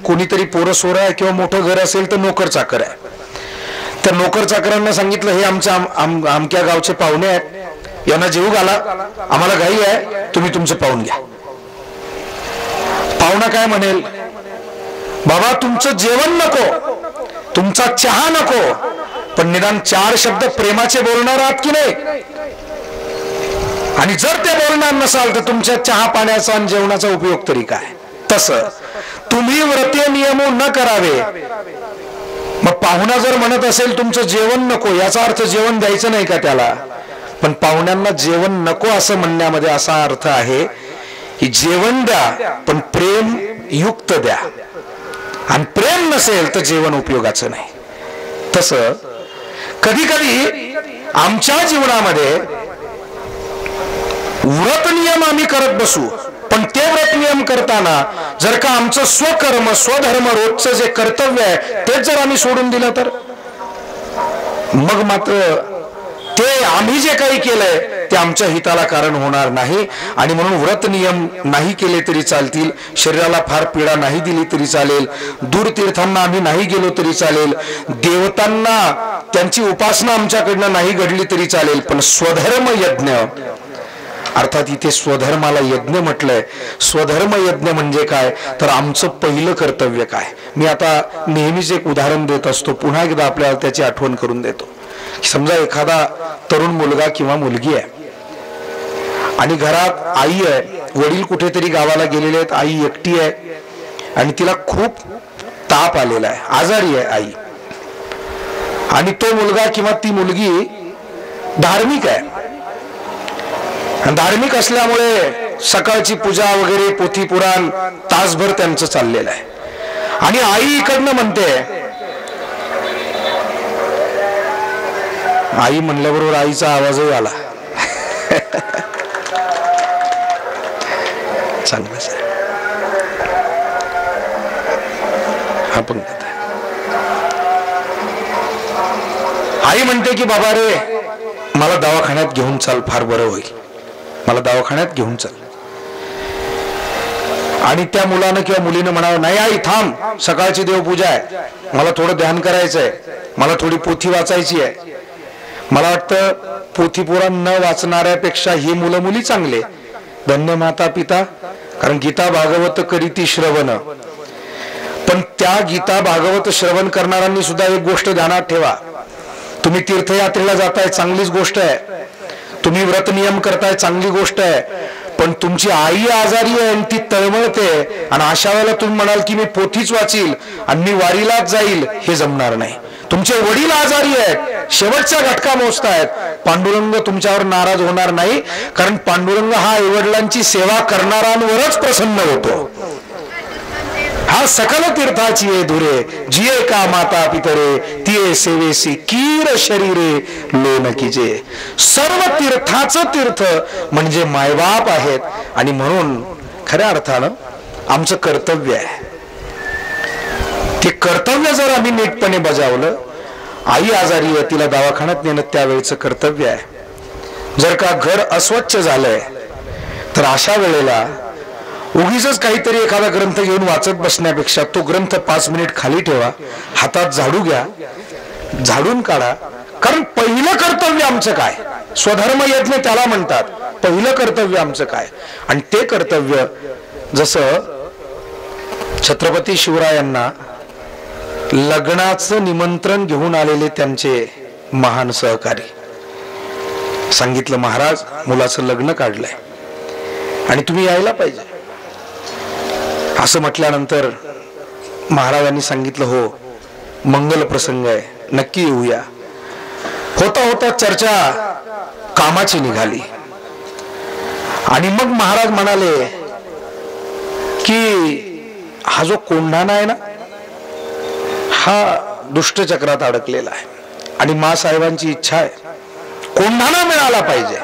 कोणीतरी पोरं सोरं आहे किंवा मोठं घर असेल तर नोकर चाकर आहे. त्या नोकर चाकरांना सांगितलं, हे आमच्या अमक्या गावचे पाहुणे आहेत, यांना जेवू घाला, आम्हाला घाई आहे, तुम्ही तुमचं पाहून घ्या. पाहुणा काय म्हणेल? बाबा तुमचं जेवण नको, तुमचा चहा नको, पण निदान 4 शब्द प्रेमाचे बोलणार आहात की नाही? आणि जर ते बोलणार नसाल तर तुमच्या चहा पाण्याचा आणि जेवणाचा उपयोग तरी काय? तसं तुम्ही व्रते नियम न करावे. मग पाहुणा जर म्हणत असेल तुमचं जेवण नको, याचा अर्थ जेवण द्यायचं नाही का त्याला? पण पाहुण्यांना जेवण नको असं म्हणण्यामध्ये असा अर्थ आहे की जेवण द्या, पण प्रेम युक्त द्या, आणि प्रेम नसेल तर जेवण उपयोगाचं नाही. तसं कधी कधी आमच्या जीवनामध्ये व्रत नियम आम्ही करत बसू, पण ते व्रत नियम करताना जर का आमचं स्वकर्म, स्वधर्म, रोजचं जे कर्तव्य आहे तेच जर आम्ही सोडून दिलं, तर मग मात्र ते आम्ही जे काही केलंय ते आमच्या हिताला कारण होणार नाही. आणि म्हणून व्रत नियम नाही केले तरी चालतील, शरीराला फार पीडा नाही दिली तरी चालेल, दूर तीर्थांना आम्ही नाही गेलो तरी चालेल, देवतांना त्यांची उपासना आमच्याकडनं नाही घडली तरी चालेल, पण स्वधर्म यज्ञ, अर्थात इथे स्वधर्माला यज्ञ म्हटलंय. स्वधर्म यज्ञ म्हणजे काय? तर आमचं पहिलं कर्तव्य काय? मी आता नेहमीच एक उदाहरण देत असतो, पुन्हा एकदा आपल्याला त्याची आठवण करून देतो. समजा एखादा तरुण मुलगा किंवा मुलगी आहे आणि घरात आई आहे, वडील कुठेतरी गावाला गेलेले आहेत, आई एकटी आहे आणि तिला खूप ताप आलेला आहे, आजारी आहे आई, आणि तो मुलगा किंवा ती मुलगी धार्मिक आहे. धार्मिक असल्यामुळे सकाळची पूजा वगैरे, पोथी पुराण तासभर त्यांचं चाललेलं आहे, आणि आई इकडनं म्हणते, आई म्हणल्याबरोबर आईचा आवाजही आला, चांगलंच आहे, आपण म्हणते की बाबा रे मला दवाखान्यात घेऊन चाल, फार बरं होईल, मला दवाखान्यात घेऊन चाल. आणि त्या मुलानं किंवा मुलीनं म्हणावं नाही आई थांब, सकाळची देवपूजा आहे, मला थोडं ध्यान करायचंय, मला थोडी पोथी वाचायची आहे. मला वाटतं पोथी पुराण न वाचणाऱ्यापेक्षा ही मुलं मुली चांगले. धन्य माता पिता, कारण गीता भागवत करीती श्रवण. पण त्या गीता भागवत श्रवण करणाऱ्यांनी सुद्धा एक गोष्ट ध्यानात ठेवा, तुम्ही तीर्थयात्रेला जाताय चांगलीच गोष्ट आहे, तुम्ही व्रत नियम करताय चांगली गोष्ट आहे, पण तुमची आई आजारी आहे आणि ती तळमळते आणि अशा वेळेला तुम्ही म्हणाल की मी पोथीच वाचील आणि मी वारीलाच जाईल, हे जमणार नाही. तुमचे वडील आजारी आहेत, शेवटचा घटका मोजतायत, पांडुरंग तुमच्यावर नाराज होणार नाही, कारण पांडुरंग हा आईवडिलांची सेवा करणाऱ्यांवरच प्रसन्न होतो. हा सकल तीर्थाची ये धुरे, जिये का माता पितरे, तिये सेवेसी कीर शरीरे लोन कीजे. सर्व तीर्थाचं तीर्थ म्हणजे मायबाप आहेत. आणि म्हणून खऱ्या अर्थानं आमचं कर्तव्य आहे, ते कर्तव्य जर आम्ही नीटपणे बजावलं, आई आजारी आहे तिला दवाखान्यात नेणं त्यावेळेचं कर्तव्य आहे. जर का घर अस्वच्छ झालंय तर अशा वेळेला उगीच काहीतरी एखादा ग्रंथ घेऊन वाचत बसण्यापेक्षा तो ग्रंथ 5 मिनिट खाली ठेवा, हातात झाडू घ्या, झाडून काढा. कारण पहिलं कर्तव्य आमचं काय, स्वधर्म यज्ञ त्याला म्हणतात. पहिलं कर्तव्य आमचं काय, आणि ते कर्तव्य जसं छत्रपती शिवरायांना लग्नाचं निमंत्रण घेऊन आलेले त्यांचे महान सहकारी सांगितलं, महाराज मुलाचं लग्न काढलंय आणि तुम्ही यायला पाहिजे. असं म्हटल्यानंतर महाराजांनी सांगितलं हो मंगल प्रसंग आहे, नक्की येऊया. होता होता चर्चा कामाची निघाली आणि मग महाराज म्हणाले की हा जो कोंढाणा आहे ना हा दुष्टचक्रात अडकलेला आहे आणि मासाहेबांची इच्छा आहे कोंढाणा मिळाला पाहिजे.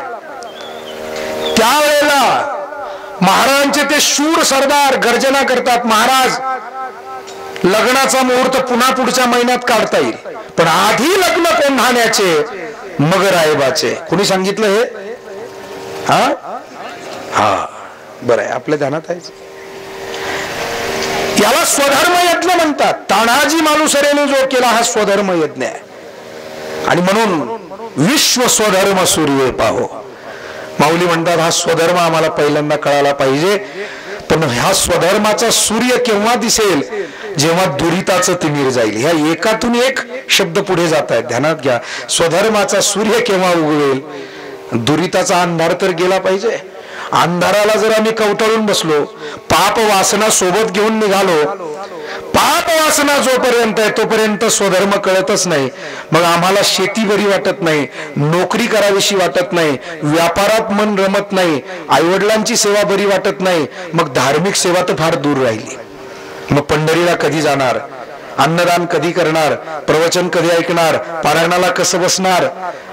त्यावेळेला महाराजांचे ते शूर सरदार गर्जना करतात, महाराज लग्नाचा मुहूर्त पुन्हा पुढच्या महिन्यात काढता येईल, पण आधी लग्न कोंढाण्याचे मग रायबाचे. कोणी सांगितलं हे? हा हा बरं आहे, आपल्या ध्यानात आहे. याला स्वधर्म यज्ञ म्हणतात. तानाजी मालुसरेने जो केला हा स्वधर्म यज्ञ आहे. आणि म्हणून विश्व स्वधर्म सूर्य पाहो, माऊली म्हणतात हा स्वधर्म आम्हाला पहिल्यांदा कळायला पाहिजे. पण ह्या स्वधर्माचा सूर्य केव्हा दिसेल, जेव्हा दुरिताचं तिमीर जाईल. ह्या एकातून एक शब्द पुढे जात आहेत, ध्यानात घ्या. स्वधर्माचा सूर्य केव्हा उगवेल, दुरिताचा अंधार तर गेला पाहिजे. अंधाराला जर आम्ही कवटाळून बसलो, पाप वासना सोबत घेऊन निघालो, पाप वासना जोपर्यंत आहे तोपर्यंत स्वधर्म कळतच नाही. मग आम्हाला शेती बरी वाटत नाही, नोकरी करावीशी वाटत नाही, व्यापारात मन रमत नाही, आईवडिलांची सेवा बरी वाटत नाही, मग धार्मिक सेवा तर फार दूर राहिली. मग पंढरीला कधी जाणार, अन्नदान कधी करणार, प्रवचन कधी ऐकणार, पारायणाला कसं बसणार.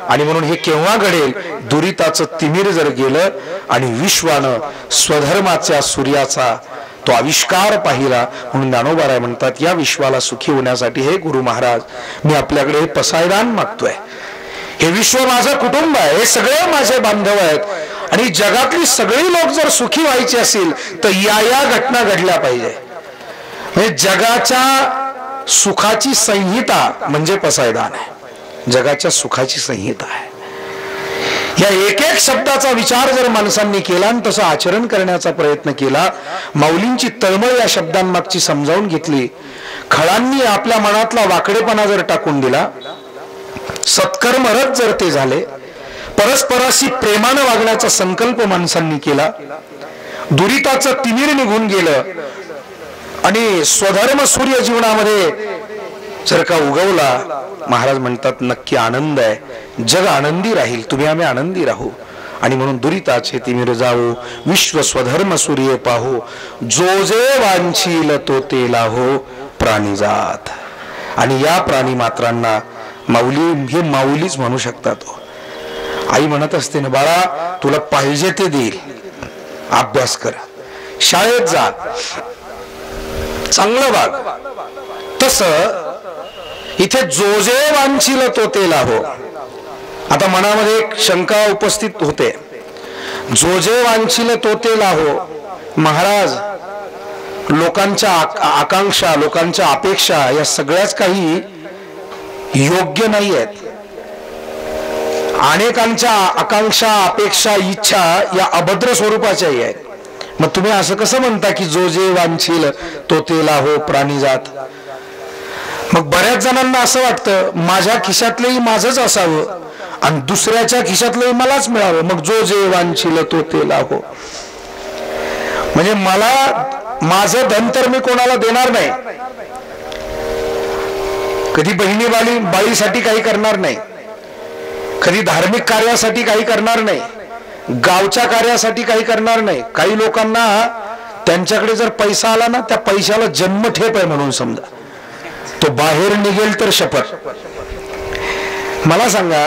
आणि म्हणून हे केव्हा घडेल, दुरिताचं तिमीर जर गेलं आणि विश्वानं स्वधर्माच्या सूर्याचा तो आविष्कार पाहिला. म्हणून ज्ञानोबाराय म्हणतात या विश्वाला सुखी होण्यासाठी हे गुरु महाराज मी आपल्याकडे हे पसायदान मागतोय. हे विश्व माझं कुटुंब आहे, हे सगळे माझे बांधव आहेत आणि जगातली सगळी लोक जर सुखी व्हायची असेल तर या घटना घडल्या पाहिजे. म्हणजे जगाच्या सुखाची संहिता म्हणजे पसायदान आहे, जगाच्या सुखाची संहिता आहे. या एक एक शब्दाचा विचार जर माणसांनी केला आणि तसं आचरण करण्याचा प्रयत्न केला, माऊलींची तळमळ या शब्दांमागची समजावून घेतली, खळांनी आपल्या मनातला वाकडेपणा जर टाकून दिला, सत्कर्मरत जर ते झाले, परस्पराशी प्रेमानं वागण्याचा संकल्प माणसांनी केला, दुरिताचं तिमीर निघून गेलं आणि स्वधर्म सूर्य जीवनामध्ये जर का उगवला, महाराज म्हणतात नक्की आनंद आहे, जग आनंदी राहील, तुम्ही आम्ही आनंदी राहू. आणि म्हणून दुरिताचे तिमिर जावो, विश्व स्वधर्म सूर्य पाहो, जो जे वांछील तो ते लाहो प्राणी जात. आणि या प्राणी मात्रांना माऊली हे माऊलीच म्हणू शकतात. आई म्हणत असते ना, बाळा तुला पाहिजे ते देईल, अभ्यास कर, शाळेत जा, चांगलं वाग. तसं इथे जो जे वांछिल तो ते लाभो. आता मनामध्ये एक शंका उपस्थित होते, जो जे वांछिल तो ते लाभो. महाराज, लोकांच्या आकांक्षा, लोकांच्या अपेक्षा या सगळ्याच काही योग्य नाही आहेत. अनेकांच्या आकांक्षा, अपेक्षा, इच्छा या अभद्र स्वरूपाच्याही आहेत. मग तुम्ही असं कसं म्हणता की जो जे वांछील तो ते लाहो प्राणीजात. मग बऱ्याच जणांना असं वाटतं माझ्या खिशातलंही माझंच असावं आणि दुसऱ्याच्या खिशातलंही मलाच मिळावं. मग जो जे वांछील तो ते लाहो, म्हणजे मला माझं धन तर मी कोणाला देणार नाही, कधी बहिणी बाळीसाठी काही करणार नाही, कधी धार्मिक कार्यासाठी काही करणार नाही, गावच्या कार्यासाठी काही करणार नाही. काही लोकांना त्यांच्याकडे जर पैसा आला ना, त्या पैशाला जन्मठेप आहे म्हणून समजा, तो बाहेर निघेल तर शपथ. मला सांगा,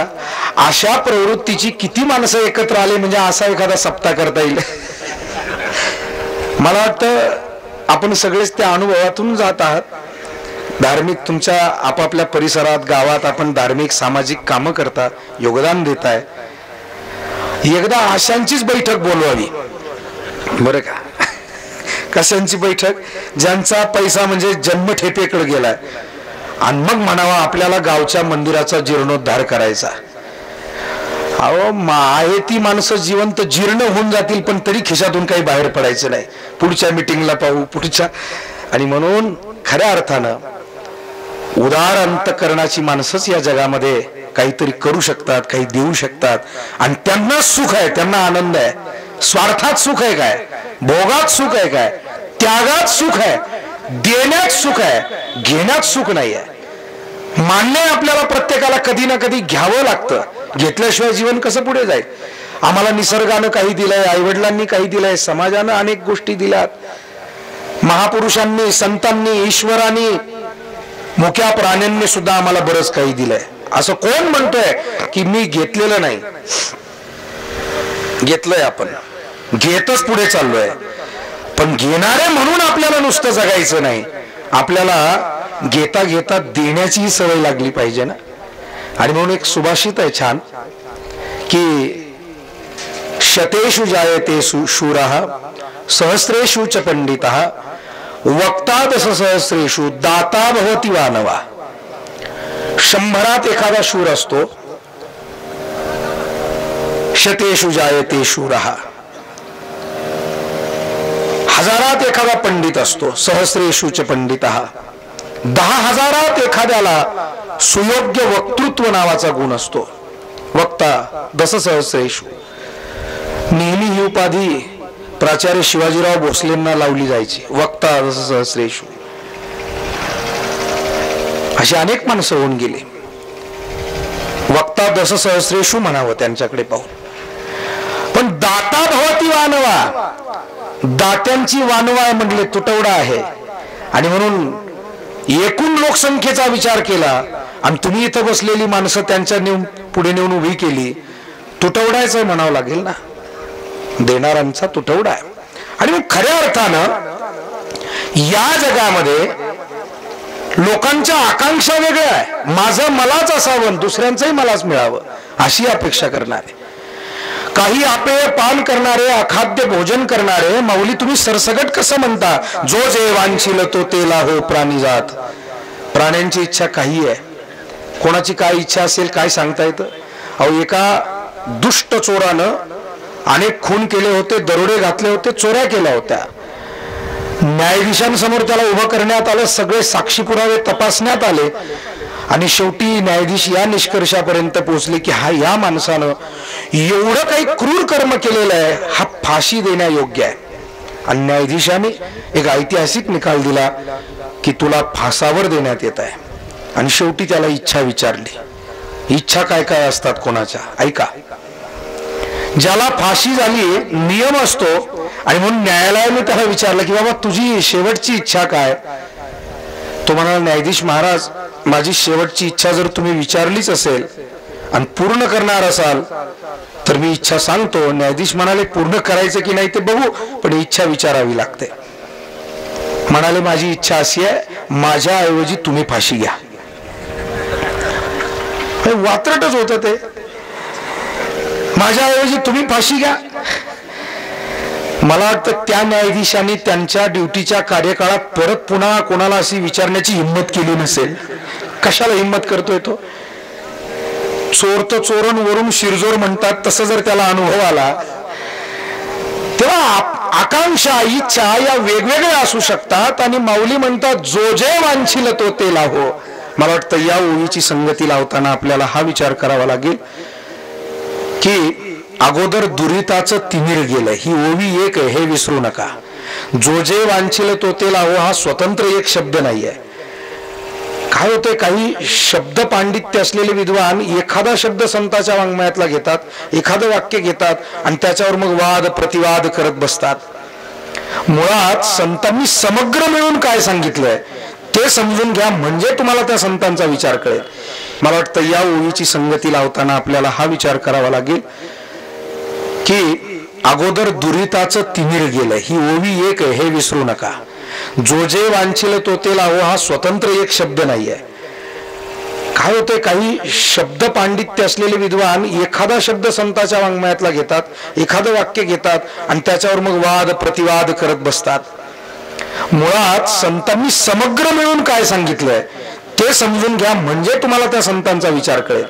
अशा प्रवृत्तीची किती माणसं एकत्र आले म्हणजे असा एखादा सप्ताह करता येईल? मला वाटतं आपण सगळेच त्या अनुभवातून जात आहात. धार्मिक तुमच्या आपापल्या परिसरात, गावात आपण धार्मिक सामाजिक कामं करता, योगदान देताय. एकदा अशांचीच बैठक बोलवावी बरं का. कशांची बैठक? ज्यांचा पैसा म्हणजे जन्मठेपेकडे गेलाय, आणि मग म्हणावा आपल्याला गावच्या मंदिराचा जीर्णोद्धार करायचा. अहो, आहे ती माणसं जिवंत जीर्ण होऊन जातील, पण तरी खिशातून काही बाहेर पडायचं नाही. पुढच्या मिटिंगला पाहू, पुढच्या. आणि म्हणून खऱ्या अर्थानं उदार अंतकरणाची माणसंच या जगामध्ये काहीतरी करू शकतात, काही देऊ शकतात. आणि त्यांना सुख आहे, त्यांना आनंद आहे. स्वार्थात सुख आहे काय? भोगात सुख आहे काय? त्यागात सुख आहे, देण्यात सुख आहे, घेण्यात सुख नाही आहे. मान्य आपल्याला प्रत्येकाला कधी ना कधी घ्यावं लागतं, घेतल्याशिवाय जीवन कसं पुढे जाईल? आम्हाला निसर्गानं काही दिलंय, आईवडिलांनी काही दिलंय, समाजानं अनेक गोष्टी दिल्यात, महापुरुषांनी, संतांनी, ईश्वरांनी, मुक्या प्राण्यांनी सुद्धा आम्हाला बरंच काही दिलंय. असं कोण म्हणतोय की मी घेतलेलं नाही? घेतलंय, आपण घेतच पुढे चाललोय. पण घेणारे म्हणून आपल्याला नुसतं जगायचं नाही, आपल्याला घेता घेता देण्याची सवय लागली पाहिजे ना. आणि म्हणून एक सुभाषित आहे छान की शतेषु जायते शूरः सहस्रेषु च पंडितः वक्ता दश सहस्रेषु दाता भवति वानवा. 100 एखादा शूर असतो, शतेषु जायते शूरः. 1000 एखादा पंडित असतो, सहस्रेषु च पंडितः. 10,000 एखाद्याला सुयोग्य वक्तृत्व नावाचा गुण असतो, वक्ता दश सहस्रेषु. नेहमी ही उपाधी प्राचार्य शिवाजीराव भोसलेंना लावली जायची, वक्ता दश सहस्रेषु. अशी अनेक माणसं होऊन गेली. वक्ता दश सहस्रेषु म्हणावं त्यांच्याकडे पाहून. पण दाता भवति वानवा, दात्यांची वानवा म्हणले तुटवडा आहे. आणि म्हणून एकूण लोकसंख्येचा विचार केला आणि तुम्ही इथं बसलेली माणसं त्यांच्या पुढे नेऊन उभी केली, तुटवडायचं म्हणावं लागेल ना. देणाऱ्यांचा तुटवडा आहे. आणि मग खऱ्या अर्थानं या जगामध्ये लोकांच्या आकांक्षा वेगळ्या आहे. माझं मलाच असावं, दुसऱ्यांचंही मलाच मिळावं अशी अपेक्षा करणारे, काही अपेय पान करणारे, अखाद्य भोजन करणारे. माऊली तुम्ही सरसगट कसं म्हणता जो जे वांछील तो ते लाहो प्राणीजात. प्राण्यांची इच्छा काही आहे, कोणाची काय इच्छा असेल काय सांगता येतं? अहो, एका दुष्ट चोरानं अनेक खून केले होते, दरोडे घातले होते, चोऱ्या केल्या होत्या. न्यायाधीशांसमोर त्याला उभं करण्यात आलं, सगळे साक्षी पुरावे तपासण्यात आले आणि शेवटी न्यायाधीश या निष्कर्षापर्यंत पोहोचले की या माणसानं एवढं काही क्रूर कर्म केलेलं आहे, हा फाशी देण्यायोग्य आहे. आणि न्यायाधीशाने एक ऐतिहासिक निकाल दिला की तुला फासावर देण्यात येत आहे. आणि शेवटी त्याला इच्छा विचारली. इच्छा काय काय असतात कोणाच्या? ऐका. ज्याला फाशी झाली नियम असतो, आणि म्हणून न्यायालयाने त्याला विचारलं की बाबा तुझी शेवटची इच्छा काय? तो म्हणाला, न्यायाधीश महाराज, माझी शेवटची इच्छा जर तुम्ही विचारलीच असेल आणि पूर्ण करणार असाल तर मी इच्छा सांगतो. न्यायाधीश म्हणाले, पूर्ण करायचं की नाही ते बघू, पण इच्छा विचारावी लागते. म्हणाले, माझी इच्छा अशी आहे, माझ्या ऐवजी तुम्ही फाशी घ्या. वात्रटच होतं ते. माझ्याऐवजी तुम्ही फाशी घ्या. मला वाटतं त्या न्यायाधीशांनी त्यांच्या ड्युटीच्या कार्यकाळात परत पुन्हा कोणाला अशी विचारण्याची हिंमत केली नसेल. कशाला हिंमत करतोय तो? चोर तर चोरण वरून शिरजोर म्हणतात, तसं जर त्याला अनुभव आला तेव्हा आकांक्षा इच्छा या वेगवेगळ्या असू शकतात. आणि माऊली म्हणतात, जो जे वांछिल तो ते लाभो. मला वाटतं या ओळीची संगती लावताना आपल्याला हा विचार करावा लागेल की अगोदर दुरिताचं तिमिर गेलं, ही ओवी एक आहे हे विसरू नका. जो जे वांछिल तो ते लाभो हा स्वतंत्र एक शब्द नाहीये. काय होते, काही शब्द पांडित्य असलेले विद्वान एखादा शब्द संतांच्या वाङ्मयातला घेतात, एखादं वाक्य घेतात आणि त्याच्यावर मग वाद प्रतिवाद करत बसतात. मुळात संतांनी समग्र मिळून काय सांगितलंय ते समजून घ्या, म्हणजे तुम्हाला त्या संतांचा विचार कळेल. मला वाटतं या ओळीची संगती लावताना आपल्याला हा विचार करावा लागेल की अगोदर दुरिताचं तिमिर गेलं, ही ओवी एक आहे हे विसरू नका. जो जे वांछिल तो ते लावो हा स्वतंत्र एक शब्द नाहीये. काय होते, काही शब्द पांडित्य असलेले विद्वान एखादा शब्द संतांच्या वाङ्मयातला घेतात, एखादं वाक्य घेतात आणि त्याच्यावर मग वाद प्रतिवाद करत बसतात. मुळात संतांनी समग्र मिळून काय सांगितलंय ते समजून घ्या, म्हणजे तुम्हाला त्या संतांचा विचार कळेल.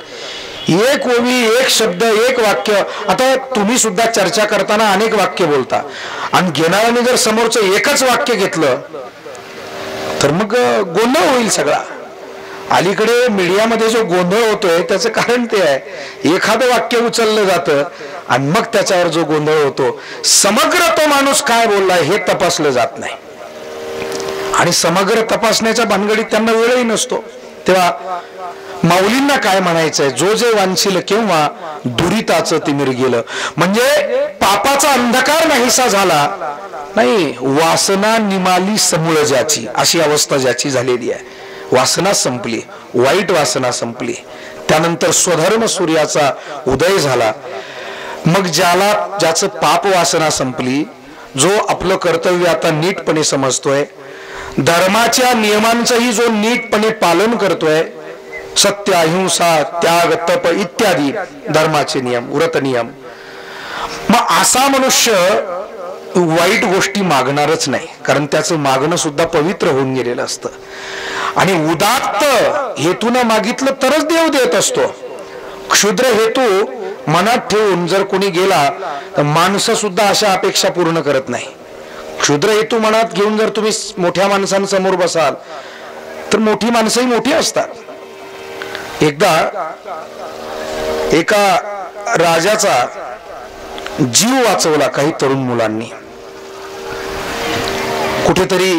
एक ओवी, एक शब्द, एक वाक्य. आता तुम्ही सुद्धा चर्चा करताना अनेक वाक्य बोलता आणि घेणाऱ्याने जर समोरचं एकच वाक्य घेतलं तर मग गोंधळ होईल सगळा. अलीकडे मीडियामध्ये जो गोंधळ होतोय त्याचं कारण ते आहे, एखादं वाक्य उचललं जातं आणि मग त्याच्यावर जो गोंधळ होतो, समग्र तो माणूस काय बोललाय हे तपासलं जात नाही. आणि समग्र तपासण्याच्या भानगडीत त्यांना वेळही नसतो. तेव्हा माऊलींना काय म्हणायचंय, जो जे वांछिल किंवा दुरिताचं तिमिर गेलं, म्हणजे पापाचा अंधकार नाहीसा झाला नाही, वासना निमाली समूळ ज्याची, अशी अवस्था ज्याची झालेली आहे. वासना संपली, वाईट वासना संपली, त्यानंतर स्वधर्म सूर्याचा उदय झाला. मग ज्याचं पाप वासना संपली, जो आपलं कर्तव्य आता नीटपणे समजतोय, धर्माच्या नियमांचंही जो नीटपणे पालन करतोय, सत्य अहिंसा त्याग तप इत्यादी धर्माचे नियम व्रत नियम, मग असा मनुष्य वाईट गोष्टी मागणारच नाही, कारण त्याचं मागणं सुद्धा पवित्र होऊन गेलेलं असतं. आणि उदात्त हेतून मागितलं तरच देव देत असतो. क्षुद्र हेतू मनात ठेवून जर कोणी गेला तर माणसं सुद्धा अशा अपेक्षा पूर्ण करत नाही. क्षुद्र हेतू मनात घेऊन जर तुम्ही मोठ्या माणसांसमोर बसाल तर मोठी माणसंही मोठी असतात. एकदा एका राजाचा जीव वाचवला काही तरुण मुलांनी. कुठेतरी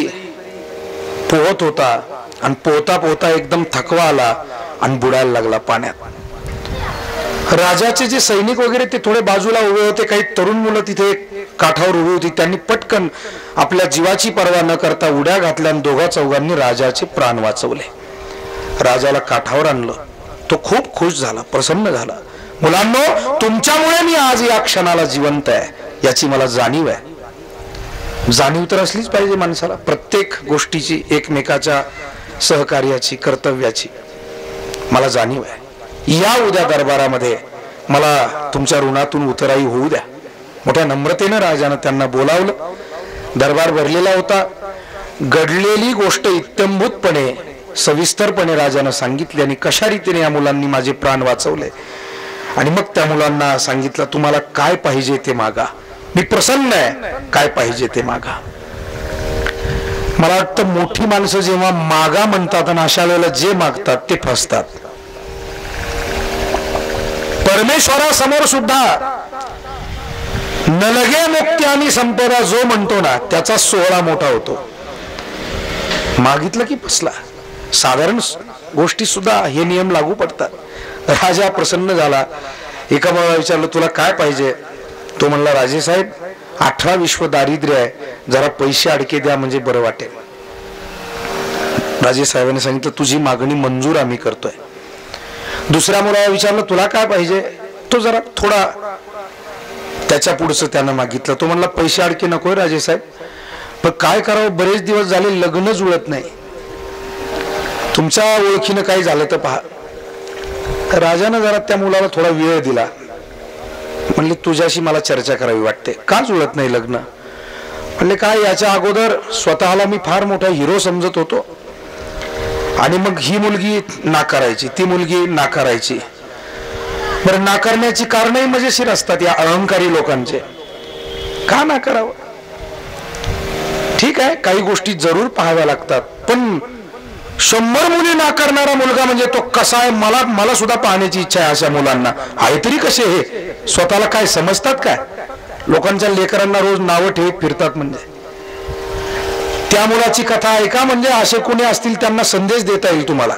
पोहत होता आणि पोहता पोहता एकदम थकवा आला आणि बुडायला लागला पाण्यात. राजाचे जे सैनिक वगैरे ते थोडे बाजूला उभे होते, काही तरुण मुलं तिथे काठावर उभी होती. त्यांनी पटकन आपल्या जीवाची पर्वा न करता उड्या घातल्या आणि दोघा चौघांनी राजाचे प्राण वाचवले. राजाला काठावर आणलं. तो खूप खुश झाला, प्रसन्न झाला. मुलांनो, तुमच्यामुळे मी आज या क्षणाला जिवंत आहे याची मला जाणीव आहे. जाणीव तर असलीच पाहिजे माणसाला, प्रत्येक गोष्टीची, एकमेकाच्या सहकार्याची, कर्तव्याची मला जाणीव आहे. या उद्या दरबारामध्ये मला तुमच्या ऋणातून उतराई होऊ द्या. मोठ्या नम्रतेनं राजानं त्यांना बोलावलं. दरबार भरलेला होता. घडलेली गोष्ट इत्थंभूतपणे सविस्तरपणे राजानं सांगितली आणि कशा रीतीने या मुलांनी माझे प्राण वाचवले. आणि मग त्या मुलांना सांगितलं, तुम्हाला काय पाहिजे ते मागा, मी प्रसन्न आहे, काय पाहिजे ते मागा. मला वाटतं मोठी माणसं जेव्हा मागा म्हणतात आणि अशा वेळेला जे मागतात ते फसतात. परमेश्वरासमोर सुद्धा नलगे मुक्ती आणि संपदा जो म्हणतो ना, त्याचा सोहळा मोठा होतो. मागितलं की फसला. साधारण गोष्टी सुद्धा हे नियम लागू पडतात. राजा प्रसन्न झाला. एका मुलाला विचारलं, तुला काय पाहिजे? तो म्हणला, राजे साहेब, 18 विश्व दारिद्र्य आहे, जरा पैसे अडके द्या म्हणजे बरं वाटेल. राजे साहेबांनी सांगितलं, तुझी मागणी मंजूर आम्ही करतोय. दुसऱ्या मुलाला विचारलं, तुला काय पाहिजे? तो जरा थोडा त्याच्या पुढचं त्यानं मागितलं. तो म्हणला, पैसे अडके नकोय राजे साहेब, पण काय करावं, बरेच दिवस झाले लग्न जुळत नाही, तुमच्या ओळखीनं काही झालं तर पहा. तर राजानं जरा त्या मुलाला थोडा वेळ दिला. म्हणले तुझ्याशी मला चर्चा करावी वाटते, का जुळत नाही लग्न? म्हणले काय, याच्या अगोदर स्वतःला मी फार मोठा हिरो समजत होतो आणि मग ही मुलगी नाकारायची, ती मुलगी नाकारायची. बरं, नाकारण्याची कारणही मजेशीर असतात या अहंकारी लोकांचे. का नाकारावं? ठीक आहे, काही गोष्टी जरूर पाहाव्या लागतात, पण 100 मुली नाकारणारा मुलगा म्हणजे तो कसा आहे, मला सुद्धा पाहण्याची इच्छा आहे अशा मुलांना. आहे तरी कसे हे, स्वतःला काय समजतात काय? लोकांच्या लेकरांना रोज नावं ठेवत फिरतात. म्हणजे त्या मुलाची कथा ऐका, म्हणजे असे कोणी असतील त्यांना संदेश देता येईल तुम्हाला.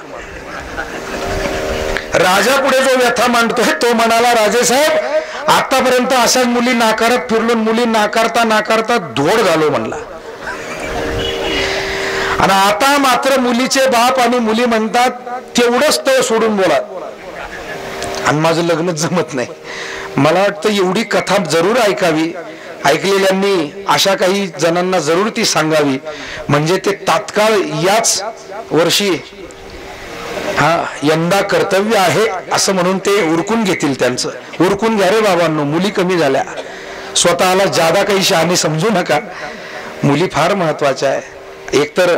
राजा पुढे जो व्यथा मांडतोय तो म्हणाला, राजेसाहेब आतापर्यंत अशाच मुली नाकारत फिरलो, मुली नाकारता नाकारता धोड झालो म्हणला, आणि आता मात्र मुलीचे बाप आणि मुली म्हणतात तेवढंच ते सोडून बोला, आणि माझं लग्न जमत नाही. मला वाटतं एवढी कथा जरूर ऐकावी, ऐकलेल्यांनी अशा काही जणांना जरूर ती सांगावी, म्हणजे ते तात्काळ याच वर्षी यंदा कर्तव्य आहे असं म्हणून ते उरकून घेतील. त्यांचं उरकून घ्या रे बाबांनो, मुली कमी झाल्या. स्वतःला जादा काही शहाणे समजू नका, मुली फार महत्वाच्या आहे. एकतर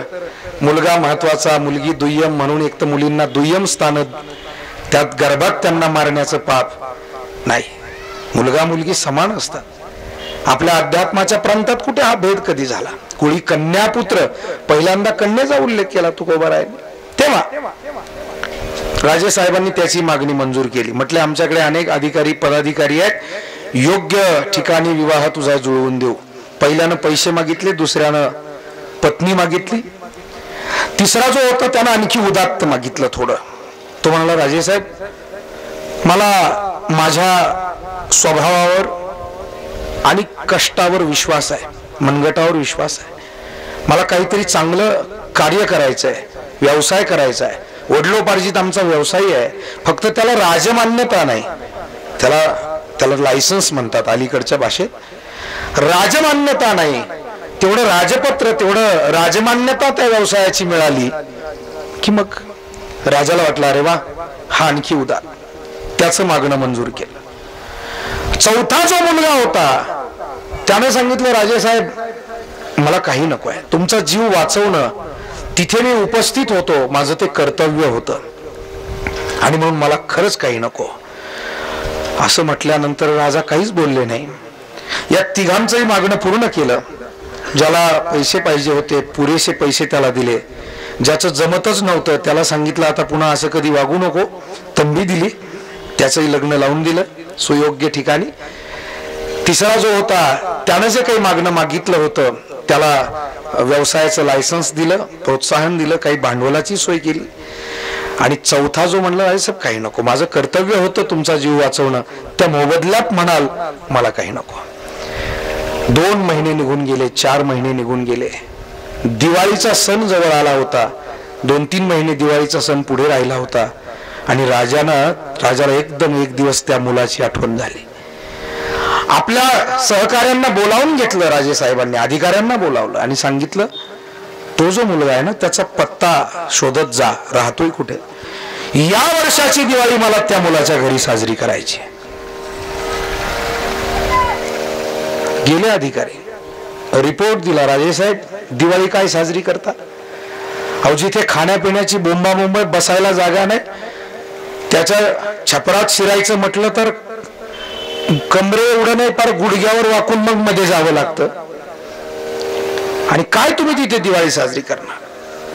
मुलगा महत्वाचा, मुलगी दुय्यम, म्हणून एक तर मुलींना दुय्यम स्थान, त्यात गर्भात त्यांना मारण्याचं पाप नाही. मुलगा मुलगी समान असतात. आपल्या अध्यात्माच्या प्रांतात कुठे हा भेद कधी झाला? कुळी कन्या पुत्र, पहिल्यांदा कन्येचा उल्लेख केला तुकोबारायांनी. तेव्हा राजेसाहेबांनी त्याची मागणी मंजूर केली. म्हटले आमच्याकडे अनेक अधिकारी पदाधिकारी आहेत, योग्य ठिकाणी विवाह तुझा जुळवून देऊ. पहिल्यानं पैसे मागितले, दुसऱ्यानं पत्नी मागितली, तिसरा जो होता त्यानं आणखी उदात्त मागितलं थोडं. तो म्हणाला, राजेसाहेब मला माझ्या स्वभावावर आणि कष्टावर विश्वास आहे, मनगटावर विश्वास आहे. मला काहीतरी चांगलं कार्य करायचं आहे, व्यवसाय करायचा आहे. वडिलोपार्जित आमचा व्यवसाय आहे, फक्त त्याला राजमान्यता नाही. त्याला लायसन्स म्हणतात अलीकडच्या भाषेत. राजमान्यता नाही, तेवढं राजपत्र, तेवढं राजमान्यता त्या व्यवसायाची मिळाली की मग राजाला वाटलं अरे वा, हा आणखी उदार. त्याचं मागणं मंजूर केलं. चौथा जो मुलगा होता त्याने सांगितलं, राजेसाहेब मला काही नको आहे, तुमचा जीव वाचवणं, तिथे मी उपस्थित होतो, माझं ते कर्तव्य होतं, आणि म्हणून मला खरंच काही नको. असं म्हटल्यानंतर राजा काहीच बोलले नाही. या तिघांचंही मागणं पूर्ण केलं. ज्याला पैसे पाहिजे होते पुरेसे पैसे त्याला दिले, ज्याचं जमतच नव्हतं त्याला सांगितलं आता पुन्हा असं कधी वागू नको, तंबी दिली, त्याचंही लग्न लावून दिलं सुयोग्य ठिकाणी. तिसरा जो होता त्यानं जे काही मागणं मागितलं होतं त्याला व्यवसायाचं लायसन्स दिलं, प्रोत्साहन दिलं, काही भांडवलाची सोय केली. आणि चौथा जो म्हणला, अरे सब काही नको, माझं कर्तव्य होतं तुमचा जीव वाचवणं, त्या मोबदल्यात म्हणाल मला काही नको. 2 महिने निघून गेले, 4 महिने निघून गेले. दिवाळीचा सण जवळ आला होता. 2-3 महिने दिवाळीचा सण पुढे राहिला होता, आणि राजाला एकदम एक दिवस त्या मुलाची आठवण झाली. आपल्या सहकार्यांना बोलावून घेतलं राजेसाहेबांनी, अधिकाऱ्यांना बोलावलं आणि सांगितलं तो जो मुलगा आहे ना त्याचा पत्ता शोधत जा, राहतोय कुठे. या वर्षाची दिवाळी मला त्या मुलाच्या घरी साजरी करायची. गेले अधिकारी, रिपोर्ट दिला, राजेसाहेब दिवाळी काय साजरी करता? अहो जिथे खाण्यापिण्याची बोंबाबोंब, बसायला जागा नाही, त्याच्या छपरात शिरायचं म्हटलं तर कमरे एवढं नाही, फार गुडघ्यावर वाकून मग मध्ये जावं लागतं. आणि काय तुम्ही तिथे दिवाळी साजरी करणार?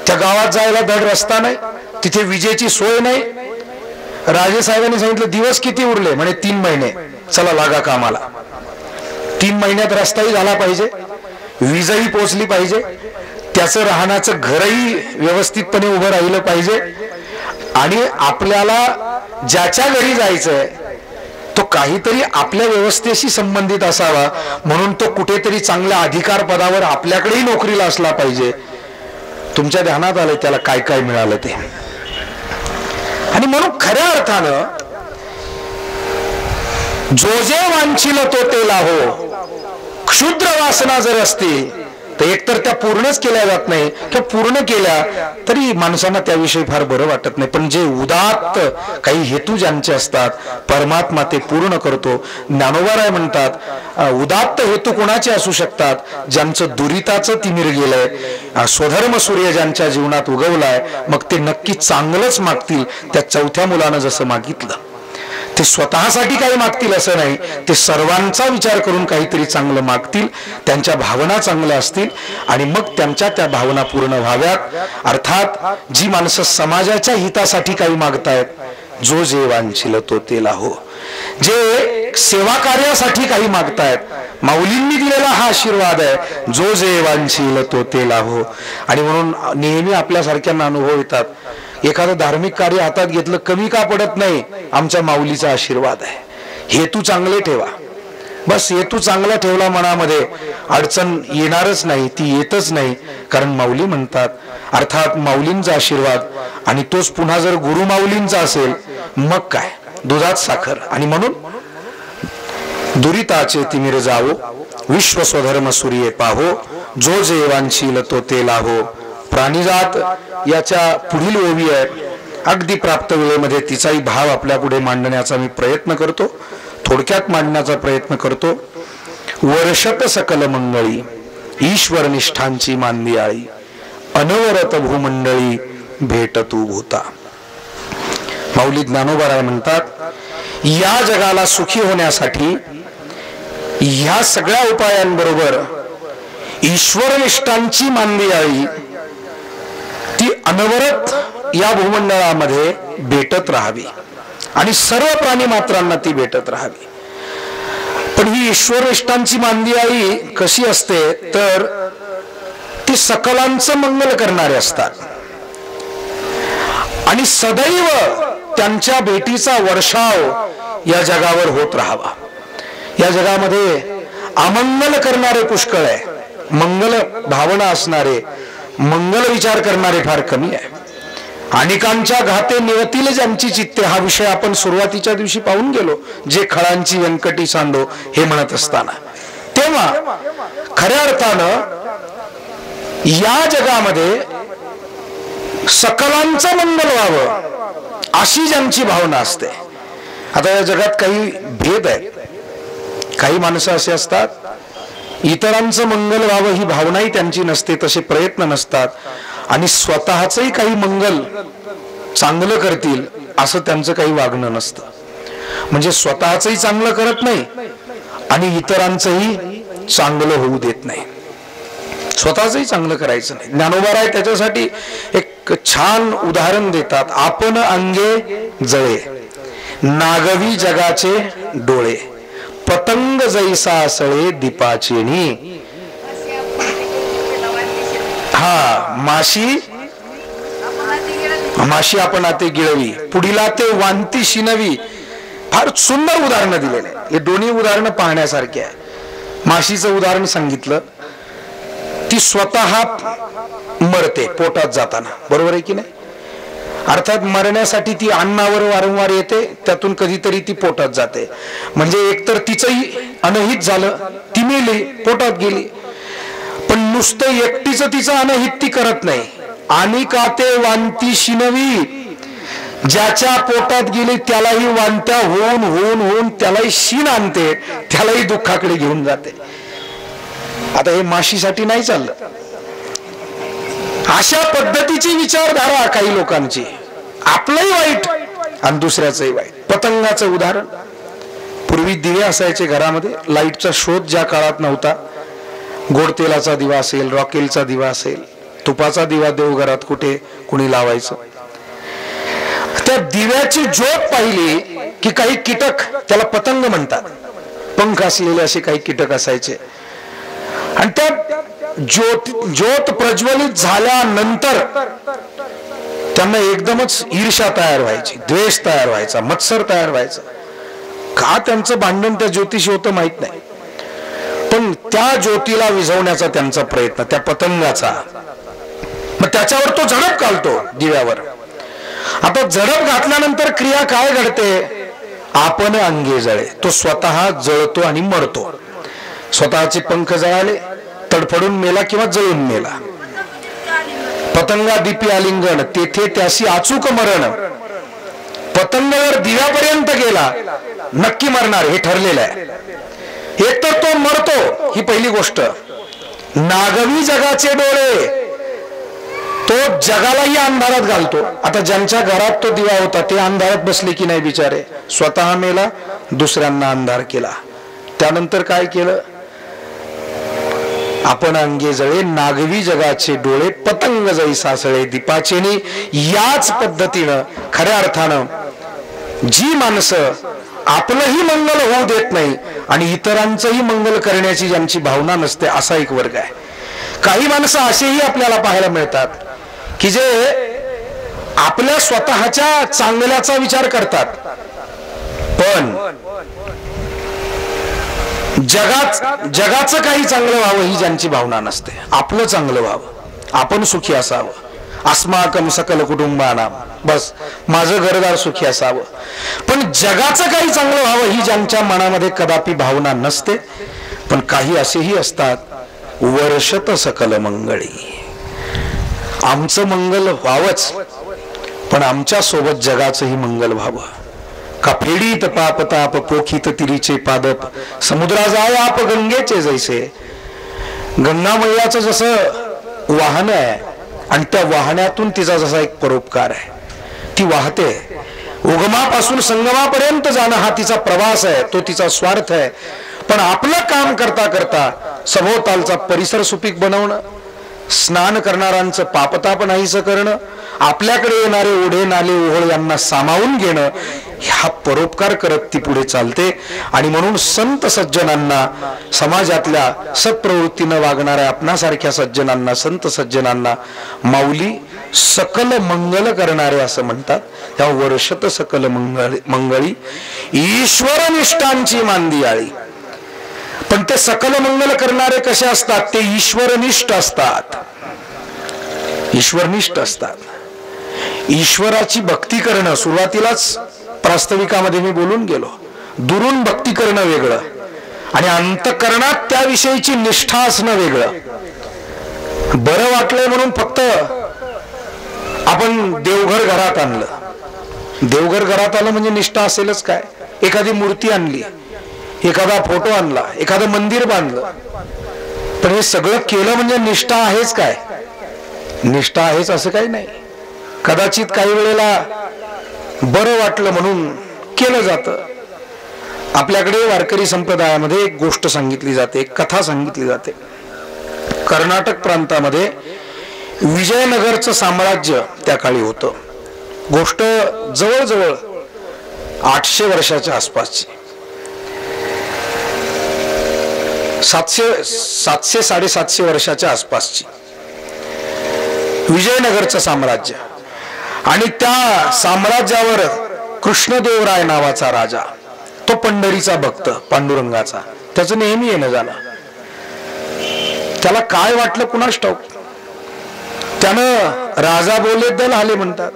त्या गावात जायला धड रस्ता नाही, तिथे विजेची सोय नाही. राजेसाहेबांनी सांगितलं दिवस किती उरले? म्हणे 3 महिने, चला लागा कामाला. 3 महिन्यात रस्ताही झाला पाहिजे, वीजही पोचली पाहिजे, त्याचं राहण्याचं घरही व्यवस्थितपणे उभं राहिलं पाहिजे, आणि आपल्याला ज्याच्या घरी जायचंय तो काहीतरी आपल्या व्यवस्थेशी संबंधित असावा, म्हणून तो कुठेतरी चांगल्या अधिकार पदावर आपल्याकडेही नोकरीला असला पाहिजे. तुमच्या ध्यानात आलं त्याला काय काय मिळालं ते. आणि म्हणून खऱ्या अर्थानं जो जे वांछिल तो ते लाहो, क्षुद्र वासना जर असते तर एकतर त्या पूर्णच केल्या जात नाही किंवा पूर्ण केल्या तरी माणसांना त्याविषयी फार बरं वाटत नाही. पण जे उदात्त काही हेतू ज्यांचे असतात परमात्मा ते पूर्ण करतो. ज्ञानोबाराय म्हणतात उदात्त हेतू कोणाचे असू शकतात? ज्यांचं दुरिताचं तिमिर गेलंय, स्वधर्म सूर्य ज्यांच्या जीवनात उगवलाय, मग ते नक्की चांगलंच मागतील. त्या चौथ्या मुलानं जसं मागितलं ते स्वतःसाठी काही मागतील असं नाही, ते सर्वांचा विचार करून काहीतरी चांगलं मागतील, त्यांच्या भावना चांगल्या असतील आणि मग त्यांच्या त्या भावना पूर्ण व्हाव्यात. अर्थात जी माणसं समाजाच्या हितासाठी काही मागतायत, जो जे वांछिल तो ते लाहो, जे सेवा कार्यासाठी काही मागतायत, माऊलींनी दिलेला हा आशीर्वाद आहे, जो जे वांछिल तो ते लाहो. आणि म्हणून नेहमी आपल्यासारख्यांना अनुभव येतात, एखादं धार्मिक कार्य हातात घेतलं कमी का पडत नाही? आमच्या माऊलीचा आशीर्वाद आहे. हेतू चांगले ठेवा, बस हेतू चांगला ठेवला मनामध्ये, अडचण येणारच नाही, ती येतच नाही. कारण माऊली म्हणतात, अर्थात माऊलींचा आशीर्वाद आणि तोच पुन्हा जर गुरु माऊलींचा असेल मग काय, दुधात साखर. आणि म्हणून दुरिताचे तिमिर जावो, विश्व स्वधर्म सूर्य पाहो, जो जे वांछिल तो ते लाहो. प्राणीजात याच्या पुढील ओवी आहे, अगदी प्राप्त वेळेमध्ये तिचाही भाव आपल्या पुढे मांडण्याचा मी प्रयत्न करतो, थोडक्यात मांडण्याचा प्रयत्न करतो. वर्षत सकल मंगळी ईश्वर निष्ठांची मांदियाळी, अनवरत भूमंडळी भेट तू भूता. माऊली ज्ञानोबाराय म्हणतात, या जगाला सुखी होण्यासाठी ह्या सगळ्या उपायांबरोबर ईश्वर निष्ठांची मांदियाळी ती अनवरत या भूमंडळामध्ये भेटत राहावी आणि सर्व प्राणी मात्रांना ती भेटत राहावी. पण ही ईश्वरनिष्ठांची मांदियाळी कशी असते तर ती सकलांचं मंगल करणारे असतात आणि सदैव त्यांच्या भेटीचा वर्षाव या जगावर होत राहावा. या जगामध्ये अमंगल करणारे पुष्कळ आहे, मंगल भावना असणारे, मंगल विचार करणारे फार कमी आहे. अनेकांच्या घाते निवतील ज्यांची चित्ते, हा विषय आपण सुरुवातीच्या दिवशी पाहून गेलो, जे खळांची व्यंकटी सांडो हे म्हणत असताना. तेव्हा खऱ्या अर्थानं या जगामध्ये सकलांचं मंगल व्हावं अशी ज्यांची भावना असते. आता या जगात काही भेद आहेत, काही माणसं असे असतात इतरांचं मंगल व्हावं ही भावनाही त्यांची नसते, तसे प्रयत्न नसतात आणि स्वतःचंही काही मंगल चांगलं करतील असं त्यांचं काही वागणं नसतं. म्हणजे स्वतःचंही चांगलं करत नाही आणि इतरांचंही चांगलं होऊ देत नाही, स्वतःचंही चांगलं करायचं नाही. ज्ञानोबाराय त्याच्यासाठी एक छान उदाहरण देतात. आपण अंगे जळे नागवी जगाचे डोळे, पतंग जैसा असळे दीपाचेनी. हा माशी आपण आते गिळवी, पुढीला ते वांती शिनवी. फार सुंदर उदाहरणं दिलेले. हे दोन्ही उदाहरणं पाहण्यासारखे आहे. माशीचं उदाहरण सांगितलं, ती स्वतः मरते पोटात जाताना, बरोबर आहे की नाही? अर्थात मरण्यासाठी ती अन्नावर वारंवार येते, त्यातून कधीतरी ती पोटात जाते. म्हणजे एकतर तिचंही अनहित झालं, ती मेली, पोटात गेली. पण नुसतं एकटीचं तिचं अनहित ती करत नाही. आणि का ते वांती शिनवी, ज्याच्या पोटात गेली त्यालाही वांत्या होऊन होऊन होऊन त्यालाही शीन आणते, त्यालाही दुःखाकडे घेऊन जाते. आता हे माशीसाठी नाही चाललं. अशा पद्धतीची विचारधारा काही लोकांची, आपलंही वाईट आणि दुसऱ्याचंही वाईट. पतंगाचं उदाहरण, पूर्वी दिवे असायचे घरामध्ये, लाईटचा शोध ज्या काळात नव्हता, गोड तेलाचा दिवा असेल, रॉकेलचा दिवा असेल, तुपाचा दिवा देवघरात कुठे कुणी लावायचं. त्या दिव्याची ज्योत पाहिली की काही कीटक, त्याला पतंग म्हणतात, पंख असलेले असे काही कीटक असायचे. आणि त्या ज्योत प्रज्वलित झाल्यानंतर त्यांना एकदमच ईर्ष्या तयार व्हायची, द्वेष तयार व्हायचा, मत्सर तयार व्हायचा. का त्यांचं भांडण त्या ज्योतिषी होतं माहित नाही, पण त्या ज्योतीला विझवण्याचा त्यांचा प्रयत्न, त्या पतंगाचा. मग त्याच्यावर तो झडप घालतो दिव्यावर. आता झडप घातल्यानंतर क्रिया काय घडते? आपण अंगे जळे, तो स्वतः जळतो आणि मरतो. स्वतःचे पंख जळाले तडफडून मेला किंवा जळून मेला. पतंगा दीपी आलिंगण तेथे त्याशी अचूक मरण. पतंगावर दिव्यापर्यंत गेला नक्की मरणार हे ठरलेलं आहे. एक तर तो मरतो ही पहिली गोष्ट. नागवी जगाचे डोळे तो जगालाही अंधारात घालतो. आता ज्यांच्या घरात तो दिवा होता ते अंधारात बसले की नाही बिचारे. स्वतः मेला, दुसऱ्यांना अंधार केला. त्यानंतर काय केलं? आपण अंगे जळे नागवी जगाचे डोळे पतंग जळी सासळे दीपाचेनी. याच पद्धतीनं खऱ्या अर्थानं जी माणसं आपलंही मंगल होऊ देत नाही आणि इतरांचंही मंगल करण्याची ज्यांची भावना नसते असा एक वर्ग आहे. काही माणसं असेही आपल्याला पाहायला मिळतात की जे आपल्या स्वतःच्या चांगल्याचा विचार करतात पण जगाचं काही चांगलं व्हावं ही ज्यांची भावना नसते. आपलं चांगलं व्हावं, आपण सुखी असावं. अस्माकम सकल कुटुंबानाम, बस माझं घरदार सुखी असावं. पण जगाचं काही चांगलं व्हावं ही ज्यांच्या मनामध्ये कदापि भावना नसते. पण काही असेही असतात, वर्षत सकल मंगळी, आमचं मंगल व्हावंच पण आमच्या सोबत जगाचंही मंगल व्हावं. का फेडीत पाप ताप पोखित तिरीचे पादप, समुद्रा जाय आप गंगेचे जैसे. गंगा मैयाचं जसं वाहन आहे आणि त्या वाहनातून तिचा जसा एक परोपकार आहे. ती वाहते, उगमापासून संगमापर्यंत जाणं हा तिचा प्रवास आहे, तो तिचा स्वार्थ आहे. पण आपलं काम करता करता सभोवतालचा परिसर सुपीक बनवणं, स्नान करणाऱ्यांचं पापताप नाहीसं करणं, आपल्याकडे येणारे ओढे नाले ओहळ यांना सामावून घेणं, हा परोपकार करत ती पुढे चालते. आणि म्हणून संत सज्जनांना, समाजातल्या सत्प्रवृत्तीनं वागणाऱ्या आपणासारख्या सज्जनांना, संत सज्जनांना माऊली सकल मंगल करणारे असं म्हणतात. त्या वर्षत सकल मंगळी ईश्वर निष्ठांची मांदियाळी. पण ते सकल मंगल करणारे कसे असतात? ते ईश्वरनिष्ठ असतात. ईश्वरनिष्ठ असतात. ईश्वराची भक्ती करणं, सुरुवातीलाच प्रास्ताविकामध्ये मी बोलून गेलो, दुरून भक्ती करणं वेगळं आणि अंतःकरणात त्याविषयीची निष्ठा असणं वेगळं. बरं वाटलंय म्हणून फक्त आपण देवघर घरात आणलं, देवघर घरात आलं म्हणजे निष्ठा असेलच काय? एखादी मूर्ती आणली, एखादा फोटो आणला, एखादं मंदिर बांधलं, पण हे सगळं केलं म्हणजे निष्ठा आहेच काय? निष्ठा आहेच असं काही नाही. कदाचित काही वेळेला बरं वाटलं म्हणून केलं जातं. आपल्याकडे वारकरी संप्रदायामध्ये एक गोष्ट सांगितली जाते, एक कथा सांगितली जाते. कर्नाटक प्रांतामध्ये विजयनगरचं साम्राज्य त्या काळी होतं. गोष्ट जवळजवळ 800 वर्षाच्या आसपासची. 700-750 वर्षाच्या आसपासची विजयनगरचं साम्राज्य. आणि त्या साम्राज्यावर कृष्णदेवराय नावाचा राजा, तो पंढरीचा भक्त, पांडुरंगाचा, त्याचं नेहमी येणं झालं. त्याला काय वाटलं कुणास ठाऊक, त्यानं राजा बोले दल आले म्हणतात.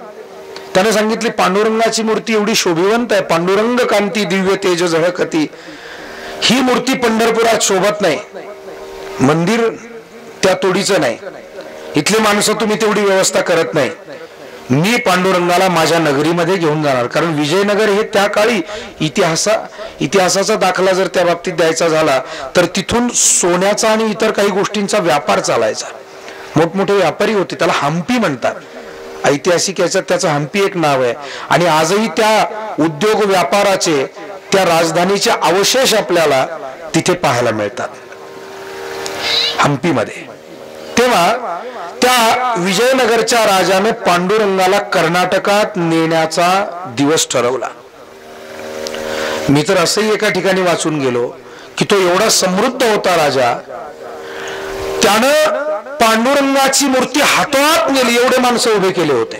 त्यानं सांगितली पांडुरंगाची मूर्ती एवढी शोभिवंत आहे, पांडुरंग कांती दिव्य तेज झळकती, ही मूर्ती पंढरपुरात शोभत नाही, मंदिर त्या तोडीचं नाही, इथली माणसं तुम्ही तेवढी व्यवस्था करत नाही, मी पांडुरंगाला माझ्या नगरीमध्ये घेऊन जाणार. कारण विजयनगर हे त्या काळी इतिहासाचा दाखला जर त्या बाबतीत द्यायचा झाला तर तिथून सोन्याचा आणि इतर काही गोष्टींचा व्यापार चालायचा. मोठमोठे व्यापारी होते, त्याला हम्पी म्हणतात. ऐतिहासिक याच्यात त्याचं हम्पी एक नाव आहे. आणि आजही त्या उद्योग व्यापाराचे, त्या राजधानीचे अवशेष आपल्याला तिथे पाहायला मिळतात हम्पीमध्ये. तेव्हा त्या विजयनगरच्या राजाने पांडुरंगाला कर्नाटकात नेण्याचा दिवस ठरवला. मी तर असंही एका ठिकाणी वाचून गेलो की तो एवढा समृद्ध होता राजा, त्यानं पांडुरंगाची मूर्ती हातोहात नेली, एवढे माणसं उभे केले होते.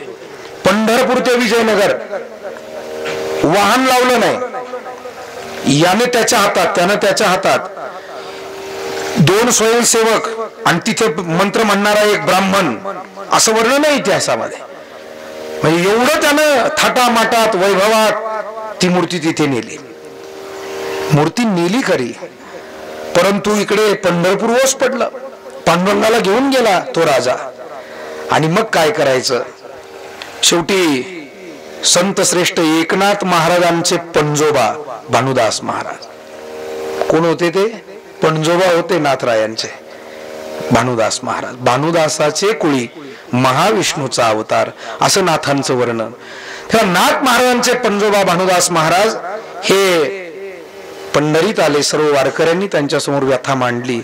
पंढरपूर ते विजयनगर वाहन लावलं नाही, याने त्याच्या हातात, त्यानं त्याच्या हातात 2 स्वयंसेवक आणि तिथे मंत्र म्हणणारा एक ब्राह्मण, असं वर्णन आहे इतिहासामध्ये. म्हणजे एवढं त्यानं थाटामाटात वैभवात ती मूर्ती तिथे नेली. मूर्ती नेली खरी, परंतु इकडे पंढरपूर ओस पडलं. पांडुरंगाला घेऊन गेला तो राजा. आणि मग काय करायचं, शेवटी संत श्रेष्ठ एकनाथ महाराजांचे पंजोबा भानुदास महाराज. कोण होते ते? पंजोबा होते नाथरायांचे भानुदास महाराज. भानुदासाचे कुळी महाविष्णूचा अवतार असं नाथांचं वर्णन. तेव्हा नाथ महाराजांचे पंजोबा भानुदास महाराज हे पंढरीत आले. सर्व वारकऱ्यांनी त्यांच्या समोर व्यथा मांडली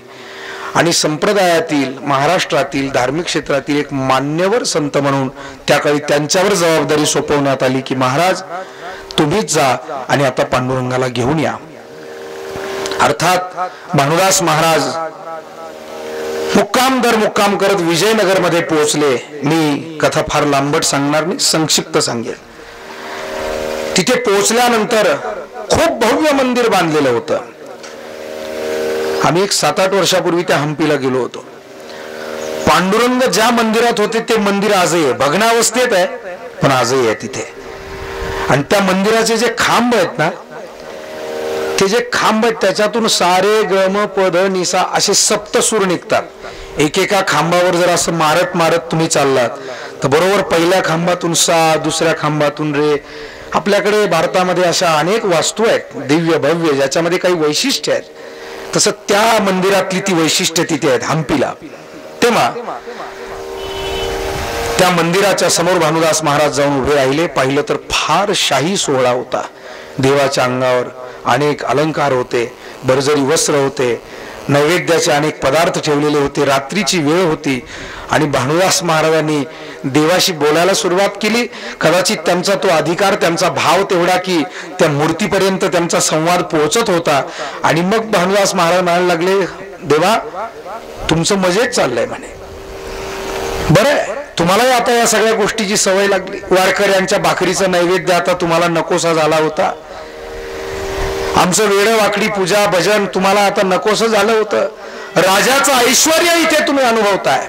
आणि संप्रदायातील महाराष्ट्रातील धार्मिक क्षेत्रातील एक मान्यवर संत म्हणून त्या काळी त्यांच्यावर जबाबदारी सोपवण्यात आली की महाराज तुम्हीच जा आणि आता पांडुरंगाला घेऊन या. अर्थात भानुदास महाराज मुक्काम दर मुक्काम करत विजयनगर मध्ये पोहोचले. मी कथा फार लांबट सांगणार नाही, संक्षिप्त सांगेल. तिथे पोहोचल्यानंतर खूप भव्य मंदिर बांधलेलं होतं. आम्ही एक 7-8 वर्षापूर्वी त्या हंपीला गेलो होतो. पांडुरंग ज्या मंदिरात होते ते मंदिर आजही आहे, भग्नावस्थेत आहे पण आजही आहे तिथे. आणि त्या मंदिराचे जे खांब आहेत ना, ते जे खांब आहेत त्याच्यातून सारे गम पद निसा असे सप्तसूर निघतात. एकेका खांबावर जर असं मारत मारत तुम्ही चाललात तर बरोबर पहिल्या खांबातून सा, दुसऱ्या खांबातून रे. आपल्याकडे भारतामध्ये अशा अनेक वास्तू आहेत दिव्य भव्य ज्याच्यामध्ये काही वैशिष्ट्य आहेत. तसं त्या मंदिरातली ती वैशिष्ट्य तिथे आहेत हंपीला. तेव्हा त्या मंदिराच्या समोर भानुदास महाराज जाऊन उभे राहिले. पाहिलं तर फार शाही सोहळा होता. देवाच्या अंगावर अनेक अलंकार होते, बर्जरी वस्त्र होते, नैवेद्याचे अनेक पदार्थ ठेवलेले होते. रात्रीची वेळ होती आणि भानुदास महाराजांनी देवाशी बोलायला सुरुवात केली. कदाचित त्यांचा तो अधिकार, त्यांचा भाव तेवढा की त्या मूर्तीपर्यंत त्यांचा संवाद पोहोचत होता. आणि मग भानुदास महाराज म्हणायला लागले, देवा तुमचं मजेत चाललंय म्हणे. बरं, तुम्हालाही आता या सगळ्या गोष्टीची सवय लागली. वारकऱ्यांच्या भाकरीचा नैवेद्य आता तुम्हाला नकोसा झाला होता. आमचं वेळ वाकडी पूजा भजन तुम्हाला आता नकोसं झालं होतं. राजाचं ऐश्वर्य इथे तुम्ही अनुभवताय.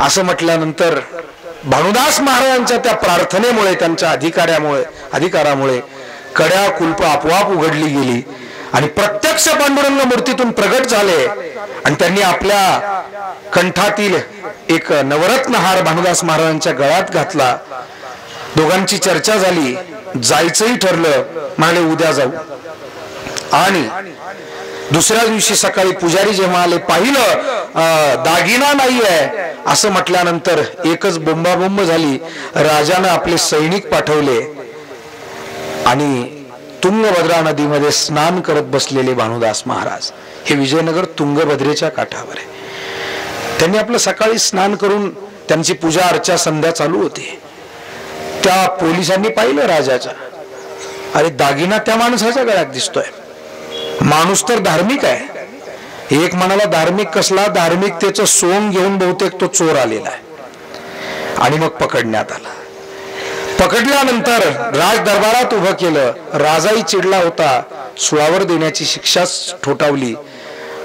असं म्हटल्यानंतर भानुदास महाराजांच्या त्या प्रार्थनेमुळे, त्यांच्या अधिकारामुळे कड्या कुलप आपोआप उघडली गेली आणि प्रत्यक्ष पांडुरंग मूर्तीतून प्रगट झाले. आणि त्यांनी आपल्या कंठातील एक नवरत्न हार भानुदास महाराजांच्या गळ्यात घातला. दोघांची चर्चा झाली, जायचंही ठरलं. म्हणाले उद्या जाऊ. आणि दुसऱ्या दिवशी सकाळी पुजारी जेव्हा आले, पाहिलं दागिना नाहीये असं म्हटल्यानंतर एकच बोंबाबोंब झाली. राजानं आपले सैनिक पाठवले आणि तुंगभद्रा नदीमध्ये स्नान करत बसलेले भानुदास महाराज, हे विजयनगर तुंगभद्रेच्या काठावर आहे. त्यांनी आपलं सकाळी स्नान करून त्यांची पूजा अर्चा संध्या चालू होती. त्या पोलिसांनी पाहिलं राजाच्या, अरे दागिना त्या माणसाच्या गळ्यात दिसतोय. माणूस तर धार्मिक आहे. एक म्हणाला धार्मिक कसला, धार्मिकतेचं सोंग घेऊन बहुतेक तो चोर आलेला आहे. आणि मग पकडण्यात आला. पकडल्यानंतर राज दरबारात उभं केलं. राजाही चिडला होता, सुळावर देण्याची शिक्षा ठोठावली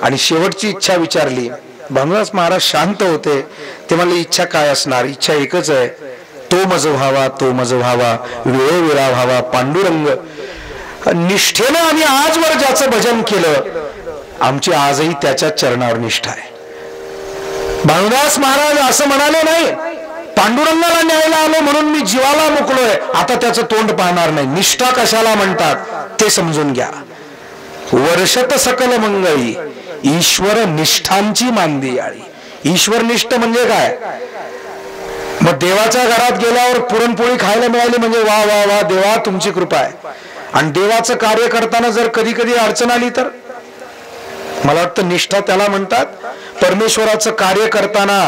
आणि शेवटची इच्छा विचारली. भानुदास महाराज शांत होते. ते म्हणले, इच्छा काय असणार, इच्छा एकच आहे, तो मज व्हावा, तो मज व्हावा, वेळोवेळा व्हावा. पांडुरंग निष्ठेनं आम्ही आजवर ज्याचं भजन केलं, आमची आजही त्याच्या चरणावर निष्ठा आहे. भानुदास महाराज असं म्हणाले नाही, पांडुरंगाला न्यायला आलो म्हणून मी जीवाला मोकलोय, आता त्याचं तोंड पाहणार नाही. निष्ठा कशाला म्हणतात ते समजून घ्या. वर्षत सकल मंगळी ईश्वर निष्ठांची मांदी आळी. ईश्वर निष्ठ म्हणजे काय? मग देवाच्या घरात गेल्यावर पुरणपोळी खायला मिळाली म्हणजे वा वा वा देवा तुमची कृपा आहे. आणि देवाचं कार्य करताना जर कधी कधी अडचण आली तर, मला वाटतं निष्ठा त्याला म्हणतात. परमेश्वराचं कार्य करताना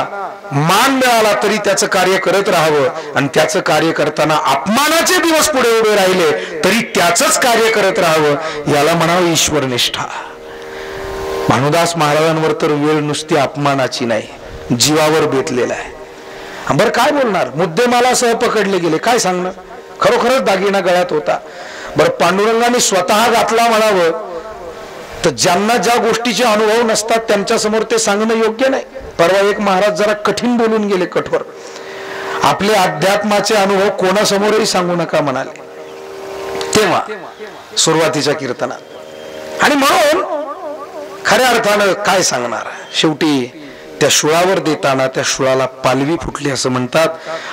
मान मिळाला तरी त्याचं कार्य करत राहावं आणि त्याचं कार्य करताना अपमानाचे दिवस पुढे उभे राहिले तरी त्याचंच कार्य करत राहावं, याला म्हणावं ईश्वर निष्ठा. भानुदास महाराजांवर तर वेळ नुसती अपमानाची नाही, जीवावर बेतलेला आहे. बरं काय बोलणार, मुद्देमालासह पकडले गेले, काय सांगणार. खरोखरच दागिना गळ्यात होता. बरं पांडुरंगाने स्वतः घातला म्हणावं तर ज्यांना ज्या गोष्टीचे अनुभव नसतात त्यांच्या समोर ते सांगणं योग्य नाही. परवा एक महाराज जरा कठीण बोलून गेले, कठोर. आपले अध्यात्माचे अनुभव कोणासमोरही सांगू नका म्हणाले तेव्हा सुरुवातीच्या कीर्तनात. आणि म्हणून खऱ्या अर्थानं काय सांगणार. शेवटी त्या शुळावर देताना त्या शुळाला पालवी फुटली असं म्हणतात.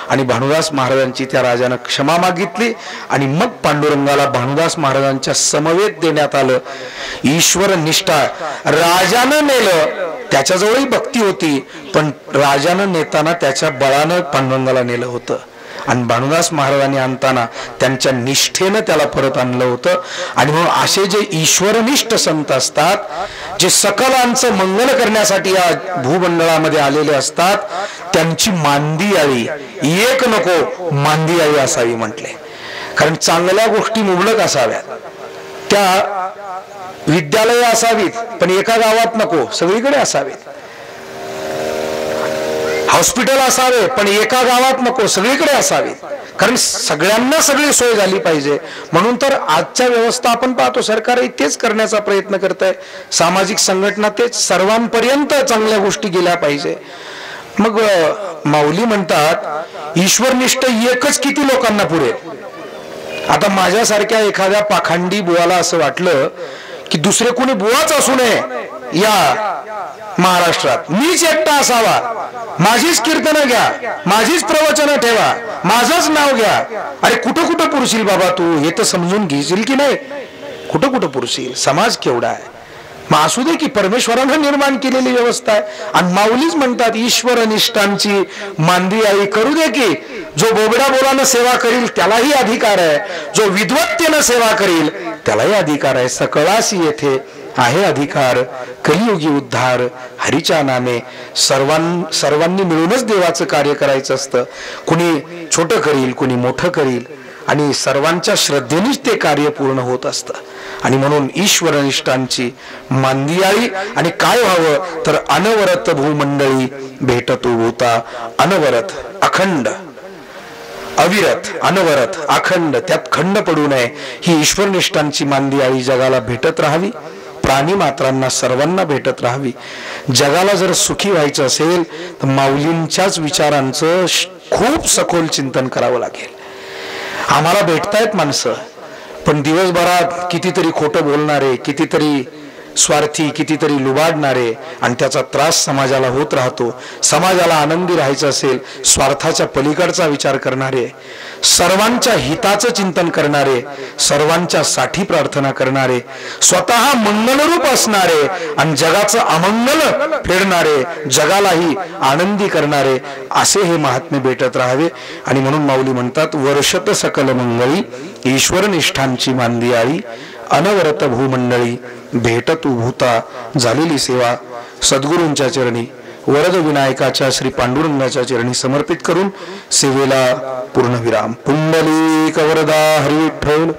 आणि भानुदास महाराजांची त्या राजानं क्षमा मागितली आणि मग पांडुरंगाला भानुदास महाराजांच्या समवेत देण्यात आलं. ईश्वर निष्ठा राजानं नेलं, त्याच्याजवळही भक्ती होती, पण राजानं नेताना त्याच्या बळानं पांडुरंगाला नेलं होतं. आणि भानुदास महाराजांनी आणताना त्यांच्या निष्ठेनं त्याला परत आणलं होतं. आणि म्हणून असे जे ईश्वरनिष्ठ संत असतात, जे सकलांचं मंगल करण्यासाठी या भूमंडळामध्ये आलेले असतात, त्यांची मांदियाळी एक नको मांदियाळी असावी म्हटले. कारण चांगल्या गोष्टी मुबलक असाव्यात, त्या विद्यालय असावीत, पण एका गावात नको, सगळीकडे असावेत. हॉस्पिटल असावे, पण एका गावात नको, सगळीकडे असावेत. कारण सगळ्यांना सगळी सोय झाली पाहिजे. म्हणून तर आजच्या व्यवस्था आपण पाहतो, सरकारही तेच करण्याचा प्रयत्न करत आहे. सामाजिक संघटना तेच, सर्वांपर्यंत चांगल्या गोष्टी गेल्या पाहिजे. मग माऊली म्हणतात ईश्वरनिष्ठ एकच किती लोकांना पुरेल. आता माझ्यासारख्या एखाद्या पाखंडी बुवाला असं वाटलं की दुसरे कोणी बुवाच असू नये या महाराष्ट्रात, मीच एकटा असावा, माझीच कीर्तनं घ्या, माझीच प्रवचनं ठेवा, माझंच नाव घ्या. अरे कुठं कुठं पुरशील बाबा तू, हे तर समजून घेशील की नाही. कुठं कुठं पुरशील, समाज केवढा आहे. मग असू दे की परमेश्वरानं निर्माण केलेली व्यवस्था आहे. आणि माऊलीच म्हणतात ईश्वरनिष्ठांची मांदियाळी करू दे की. जो बोबडा बोलानं सेवा करील त्यालाही अधिकार आहे, जो विद्वत्तेनं सेवा करील त्यालाही अधिकार आहे. सकळासी येथे आहे अधिकार, कलियुगी उद्धार हरीच्या नामे. सर्वांनी मिळूनच देवाचं कार्य करायचं असतं. कुणी छोटं करील, कुणी मोठं करील, आणि सर्वांच्या श्रद्धेनेच ते कार्य पूर्ण होत असतं. आणि म्हणून ईश्वरनिष्ठांची मांदियाळी. आणि काय व्हावं तर अनवरत भूमंडळी भेटतो होता. अनवरत, अखंड, अविरत, अनवरत, अखंड, त्यात खंड पडू नये, ही ईश्वरनिष्ठांची मांदियाळी जगाला भेटत राहावी. प्राणी मात्रांना सर्वांना भेटत राहावी. जगाला जर सुखी व्हायचं असेल तर माऊलींच्याच विचारांचं खूप सखोल चिंतन करावं लागेल. आम्हाला भेटतायत माणसं, पण दिवसभरात कितीतरी खोटं बोलणारे, कितीतरी स्वार्थी, कितीतरी लुबाडणारे, आणि त्याचा त्रास समाजाला होत राहतो. समाजाला आनंदी राहायचं असेल, स्वार्थाच्या पलीकडचा विचार करणारे, सर्वांच्या हिताचं चिंतन करणारे, सर्वांच्या साठी प्रार्थना करणारे, स्वतः मंगलरूप असणारे आणि जगाचं अमंगल फेडणारे, जगालाही आनंदी करणारे, असे हे महात्मे भेटत राहावे. आणि म्हणून माऊली म्हणतात वर्षत सकल मंगळी ईश्वरनिष्ठांची मांदियाळी. अनवरत भूमंडळी भेटतू भूता. झालेली सेवा सद्गुरूंच्या चरणी, वरद विनायकाच्या श्री पांडुरंगाच्या चरणी समर्पित करून सेवेला पूर्णविराम. पुंडलिक वरदा हरी विठ्ठल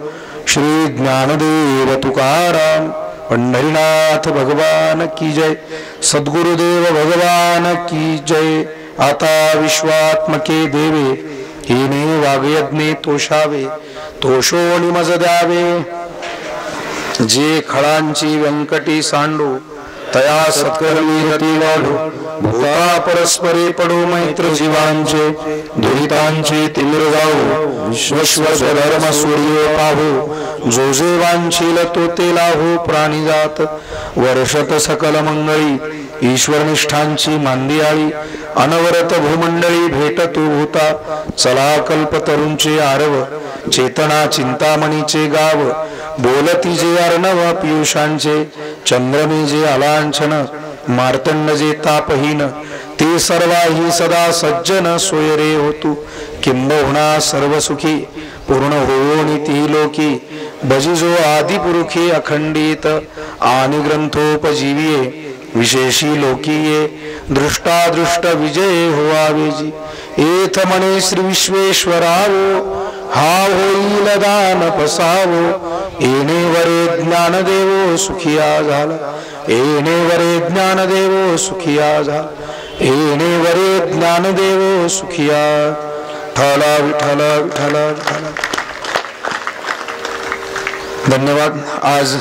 श्री ज्ञानदेव तुकाराम. पंढरीनाथ भगवान की जय. सद्गुरुदेव भगवान की जय. आता विश्वात्मके देवे हेने वागयज्ञे तोषावे. तोषोणी मज द्यावे जे खळांची व्यंकटी सांडू. तया सत्कर्मी रती वाढू. भूता परस्परे पडू मैत्र जीवांचे. दुरितांचे तीव्र जाऊ. विश्व स्वधर्म सूर्य पाहू. जो जे वांछील तो ते लाभू. प्राणी जात वर्षत सकल मंगळी ईश्वरनिष्ठांची मांदियाळी. अनवरत भूमंडळी भेटतू भूता. चला कल्पतरूंचे आरव. चेतना चिंतामणीचे गाव. बोलती जे अर्णव पियुषांचे. चंद्रमे जे अलांछन. मार्तंड जे तापहीन. ते सर्वाही सदा सज्जन सोयरे होतू. किंबहुना सर्व सुखी पूर्ण होऊन ती लोकी. भजिजो आदिपुरुषी अखंडित. आणि ग्रंथोपजीविये विशेषी लोकीये. दृष्टादृष्ट विजय होवावेजी. एथ म्हणे श्री विश्वेश्वरावो. हा होईल दान पसावो. येणे वरे ज्ञानदेवो सुखिया झाला. येणे वरे ज्ञानदेवो सुखिया झाला. येणे वरे ज्ञानदेवो सुखिया. विठ्ठला विठ्ठला विठ्ठला विठ्ठला. धन्यवाद. आज